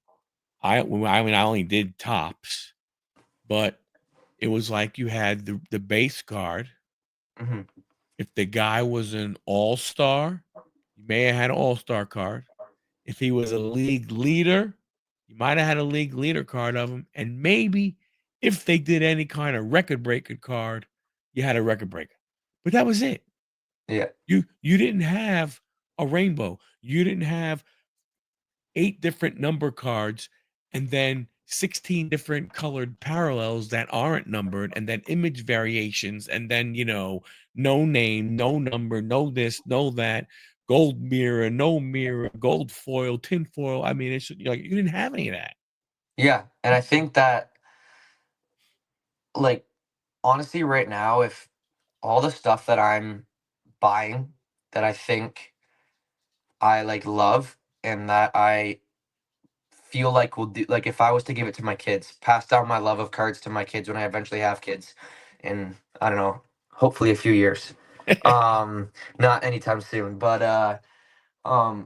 I mean, I only did tops, but it was like you had the base card. Hmm. If the guy was an all-star, you may have had an all-star card. If he was a league leader, you might have had a league leader card of him. And maybe if they did any kind of record breaker card, you had a record breaker. But that was it. Yeah. You didn't have a rainbow. You didn't have 8 different number cards and then 16 different colored parallels that aren't numbered and then image variations and then, no name, no number, no this, no that, gold mirror, no mirror, gold foil, tin foil. I mean, it's like you didn't have any of that. Yeah. And I think that, like, honestly, right now, if all the stuff that I'm buying that I think I like love and that I feel like will do, like if I was to give it to my kids, pass down my love of cards to my kids when I eventually have kids in, I don't know, hopefully a few years. Not anytime soon, but I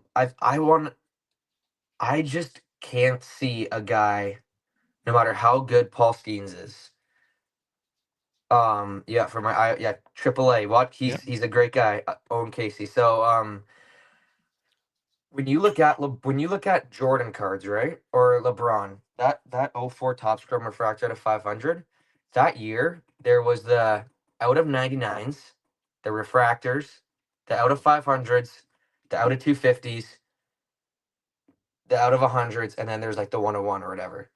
just can't see a guy, no matter how good Paul Skeens is. Yeah, for my yeah, AAA. What Yeah, he's a great guy, Owen Casey. So when you look at Jordan cards, right? Or LeBron, that '04 top scrum refractor out of 500, that year there was the out of 99s, the refractors, the out of 500s, the out of 250s, the out of 100s, and then there's like the 101 or whatever.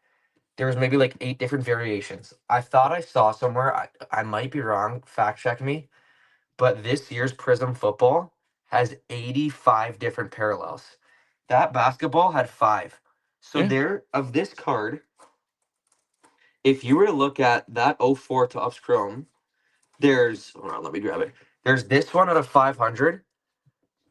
There was maybe like 8 different variations. I thought I saw somewhere, I might be wrong, fact check me, but this year's Prism football has 85 different parallels. That basketball had 5. So yeah, there of this card, if you were to look at that '04 Topps Chrome, there's, hold on, let me grab it. There's this one out of 500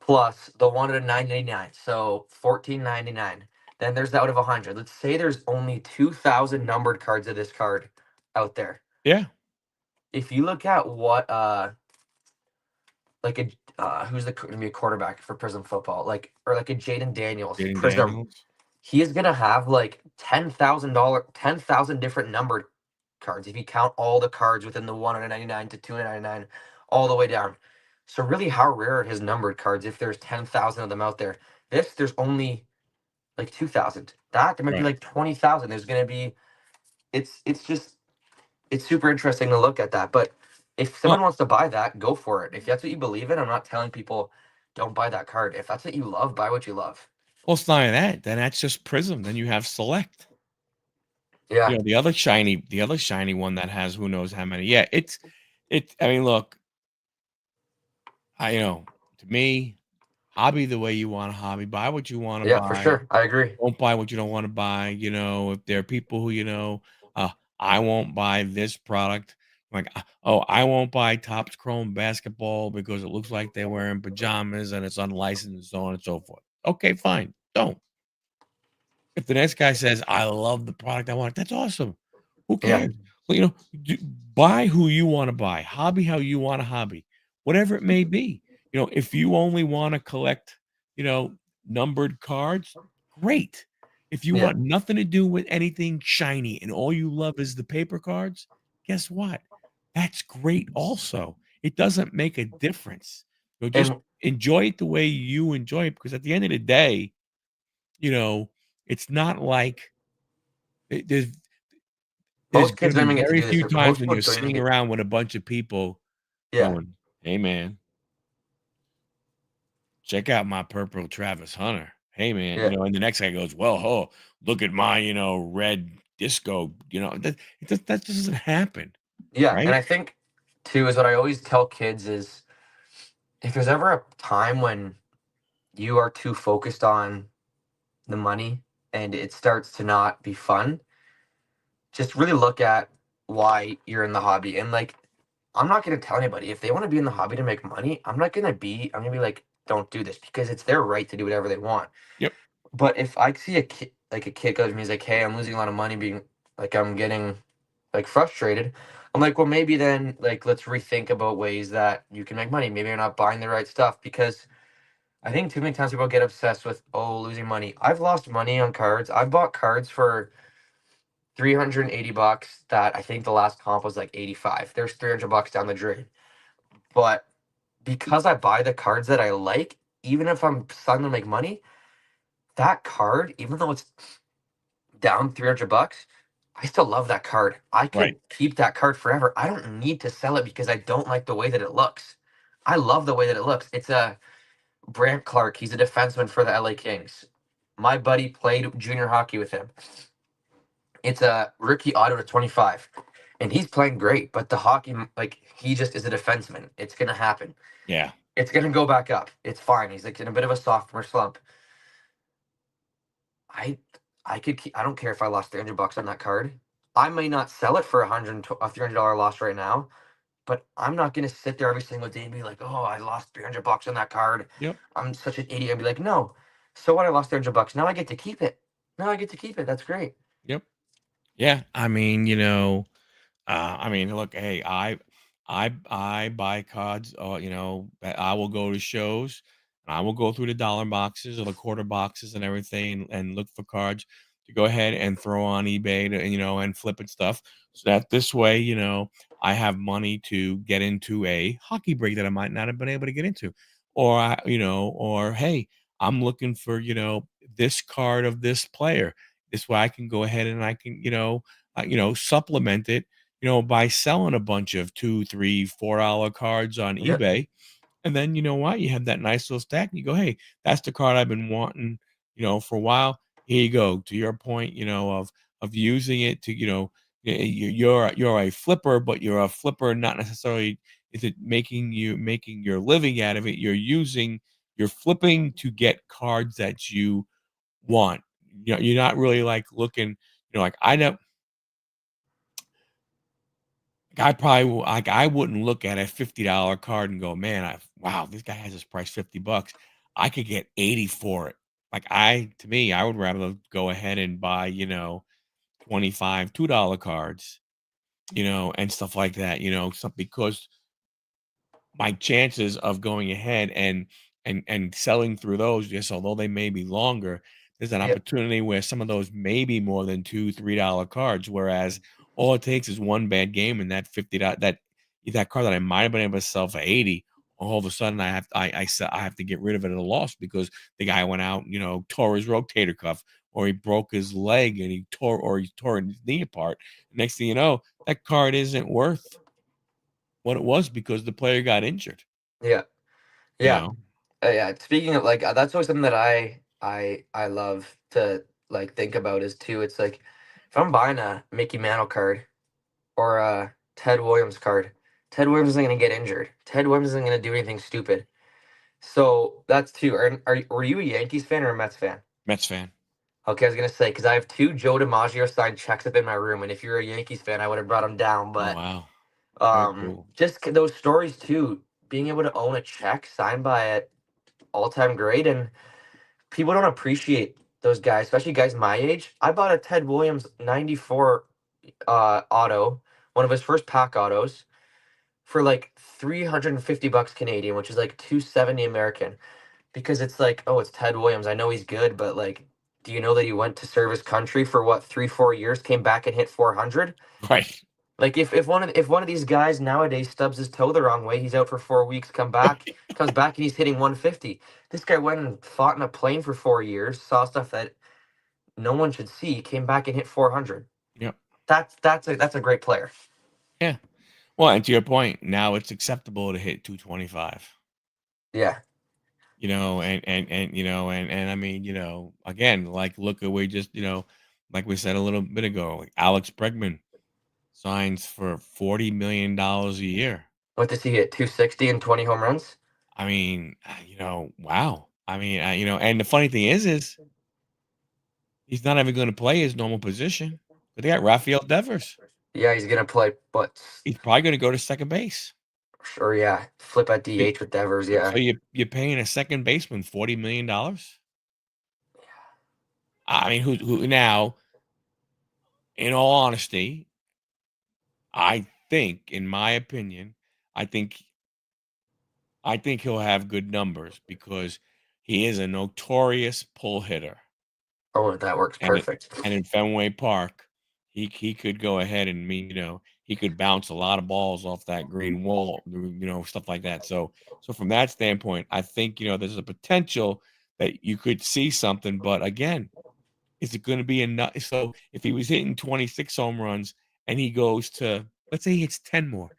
plus the one out of 999, so 1499. then there's out of 100. Let's say there's only 2,000 numbered cards of this card out there. Yeah. If you look at what like a who's gonna be a quarterback for Prism football, like or like a Jaden Daniels Jaden Prism, Daniels. he is gonna have like $10,000, 10,000 different numbered cards if you count all the cards within the 199 to 299 all the way down. So really, how rare are his numbered cards if there's 10,000 of them out there? There's only like 2,000. That there might be Right. like 20,000. There's gonna be it's just it's super interesting to look at that. But if someone Well, wants to buy that, go for it. If that's what you believe in, I'm not telling people don't buy that card. If that's what you love, buy what you love. it's not only that. Then that's just Prism. Then you have Select. Yeah, The other shiny one that has who knows how many. Yeah, it's. I mean, look, to me, hobby the way you want to hobby. Buy what you want to yeah, for buy. sure. I agree. Don't buy what you don't want to buy. If there are people who, uh, I won't buy this product. Like, oh, I won't buy Topps Chrome basketball because it looks like they're wearing pajamas and it's unlicensed and so on and so forth. Okay, fine. Don't. If the next guy says, I love the product, I want it, that's awesome. Who Yeah, cares? Well, buy who you want to buy, hobby how you want to hobby, whatever it may be. If you only want to collect, you know, numbered cards, great. If you yeah. want nothing to do with anything shiny and all you love is the paper cards, guess what? That's great also. It doesn't make a difference. Just And enjoy it the way you enjoy it because at the end of the day, you know, it's not like it, there's most gonna kids don't be even get to very do this. few Or times most when people you're don't even sitting get. around with a bunch of people Yeah, going, "Hey, man, check out my purple Travis Hunter. Hey, man," yeah, and the next guy goes, "Well, oh, look at my, red disco." That just doesn't happen, yeah. And right? I think too is what I always tell kids is if there's ever a time when you are too focused on the money and it starts to not be fun, just really look at why you're in the hobby. And like, I'm not going to tell anybody if they want to be in the hobby to make money. I'm going to be like, don't do this because it's their right to do whatever they want. Yep. But if I see a kid goes to me, he's like, hey, I'm losing a lot of money being like, I'm getting like frustrated. I'm like, well, maybe then like, let's rethink about ways that you can make money. Maybe you're not buying the right stuff because I think too many times people get obsessed with, oh, losing money. I've lost money on cards. I've bought cards for $380 that I think the last comp was like 85. There's $300 down the drain. But because I buy the cards that I like, even if I'm starting to make money, that card, even though it's down $300, I still love that card. I Right. could keep that card forever. I don't need to sell it because I don't like the way that it looks. I love the way that it looks. It's a Brant Clark. He's a defenseman for the LA Kings. My buddy played junior hockey with him. It's a rookie auto to 25. And he's playing great, but the hockey, like, he just is a defenseman. It's going to happen. Yeah. It's going to go back up. It's fine. He's like in a bit of a sophomore slump. I I could keep, I don't care if I lost $300 on that card. I may not sell it for a $300 loss right now, but I'm not going to sit there every single day and be like, oh, I lost $300 on that card. Yep. I'm such an idiot. And be like, no. So what? I lost $300. Now I get to keep it. Now I get to keep it. That's great. Yep. Yeah. Look, hey, I buy cards. I will go to shows. And I will go through the dollar boxes or the quarter boxes and everything, and look for cards to go ahead and throw on eBay to, and flip and stuff. So that this way, I have money to get into a hockey break that I might not have been able to get into, or hey, I'm looking for this card of this player. This way, I can go ahead and I can supplement it by selling a bunch of 2, 3, $4 cards on Yep. eBay. And then you know what? You have that nice little stack and you go, hey, that's the card I've been wanting, for a while. Here you go. To your point, of using it to, you're a flipper, but you're a flipper, not necessarily is it making your living out of it. You're flipping to get cards that you want. You're not really like looking, like I know I wouldn't look at a $50 card and go, "Man, wow, this guy has this price $50. I could get 80 for it." like to me, I would rather go ahead and buy, 25 $2 cards, and stuff like that, because my chances of going ahead and selling through those, yes, although they may be longer, there's an Yep. opportunity where some of those may be more than $2, $3 cards, whereas all it takes is one bad game and that that card that I might have been able to sell for 80, all of a sudden I have to get rid of it at a loss because the guy went out, tore his rotator cuff, or he broke his leg and he tore his knee apart. Next thing you know, that card isn't worth what it was because the player got injured, Yeah. you Yeah. know? Yeah. Speaking of like, that's always something that I love to like think about is too. It's like if I'm buying a Mickey Mantle card or a Ted Williams card, Ted Williams isn't going to get injured. Ted Williams isn't going to do anything stupid. So that's two. Were you a Yankees fan or a Mets fan? Mets fan. Okay, I was gonna say because I have two Joe DiMaggio signed checks up in my room, and if you're a Yankees fan, I would have brought them down. Oh, But wow. Very cool. just those stories too, being able to own a check signed by an all-time great, and people don't appreciate those guys, especially guys my age. I bought a Ted Williams '94 auto, one of his first pack autos, for like 350 bucks Canadian, which is like 270 American. Because it's like, oh, it's Ted Williams. I know he's good, but like, do you know that he went to serve his country for what 3 4 years, came back and hit 400? Right. Like if one of these guys nowadays stubs his toe the wrong way, he's out for 4 weeks. Comes back and he's hitting 150. This guy went and fought in a plane for 4 years, saw stuff that no one should see, came back and hit 400. Yep. That's a great player. Yeah. Well, and to your point, now it's acceptable to hit 225, Yeah. and I mean, again, like, look at we just, like we said a little bit ago, like Alex Bregman signs for $40 million a year. What does he hit? 260 and 20 home runs. I mean, wow. I mean, and the funny thing is he's not even going to play his normal position. But they got Rafael Devers. Yeah, he's gonna play, but He's probably going to go to second base. sure, yeah, flip at So DH with Devers. so Yeah. you're paying a second baseman $40 million. I mean, who now? In all honesty, I think, in my opinion, I think I think he'll have good numbers because he is a notorious pull hitter. Oh, that works And it perfect. and in Fenway Park, he could go ahead and he could bounce a lot of balls off that green wall, stuff like that. So from that standpoint, I think, there's a potential that you could see something, but again, is it gonna be enough? So if he was hitting 26 home runs and he goes to, let's say he hits 10 more,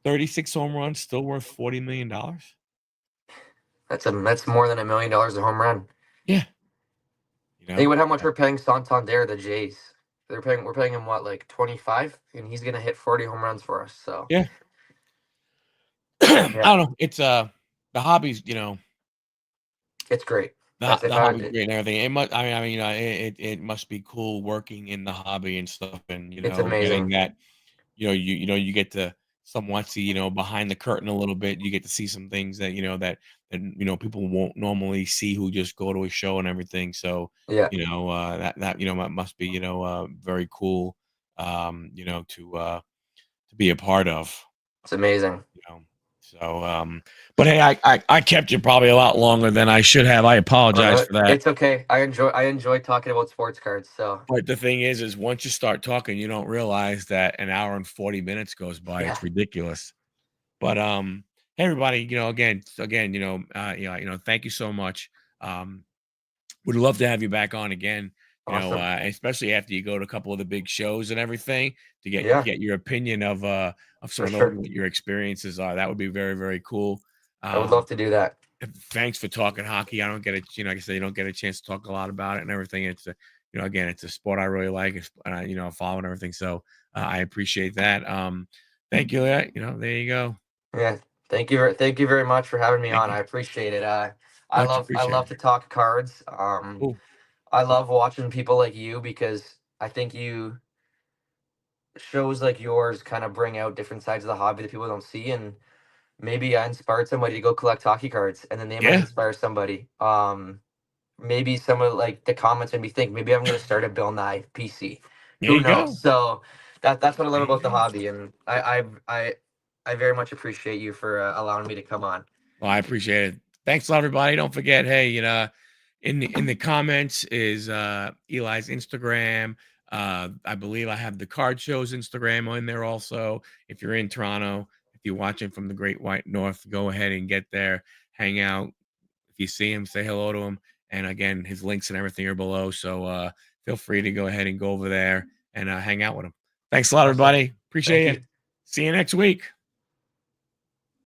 36 home runs, still worth $40 million? That's more than $1 million a home run. Yeah, Think about how much we're paying Santander, the Jays. We're paying him what, like 25, and he's gonna hit 40 home runs for us. So yeah. I yeah, don't know. It's the hobbies, it's great. the That's if the I hobby's did. great and everything. I mean, it must be cool working in the hobby and stuff, and It's getting amazing. that, you get to somewhat see, behind the curtain a little bit. You get to see some things that people won't normally see who just go to a show and everything. So Yeah, that must be very cool, to be a part of. it's amazing. You know. So, but hey, I kept you probably a lot longer than I should have. I Oh apologize no, for that. it's okay. I enjoy talking about sports cards. So But the thing is once you start talking, you don't realize that an hour and 40 minutes goes by. yeah, It's ridiculous. But hey everybody, again, thank you so much. Um, would love to have you back on again. awesome. Especially after you go to a couple of the big shows and everything to Yeah, get your opinion of some for of those sure. what your experiences are. That would be very, very cool. I would Um, love to do that. Thanks for talking hockey. I don't get it, like I said, you don't get a chance to talk a lot about it and everything. It's again, it's a sport I really like, and follow and everything. So I appreciate that. Thank you. There you go. Yeah, thank you very much for having me Thank on. you. I appreciate it. Much I appreciated. love to talk cards. Cool. I love watching people like you because I think shows like yours kind of bring out different sides of the hobby that people don't see, and maybe I inspired somebody to go collect hockey cards, and then they might Yeah. inspire somebody. maybe some of like the comments made me think maybe I'm gonna start a Bill Nye PC. There Who you knows? go. So that's what I love There you about the go. hobby, and I very much appreciate you for allowing me to come on. Well, I appreciate it. Thanks a lot, everybody. Don't forget, hey, in the comments is Eli's Instagram. I believe I have the card show's Instagram in there also. If you're in Toronto, if you're watching from the Great White North, go ahead and get there, hang out. If you see him, say hello to him. And again, his links and everything are below. So feel free to go ahead and go over there and hang out with him. Thanks a lot, Awesome. everybody. Appreciate Thank you. you. See you next week.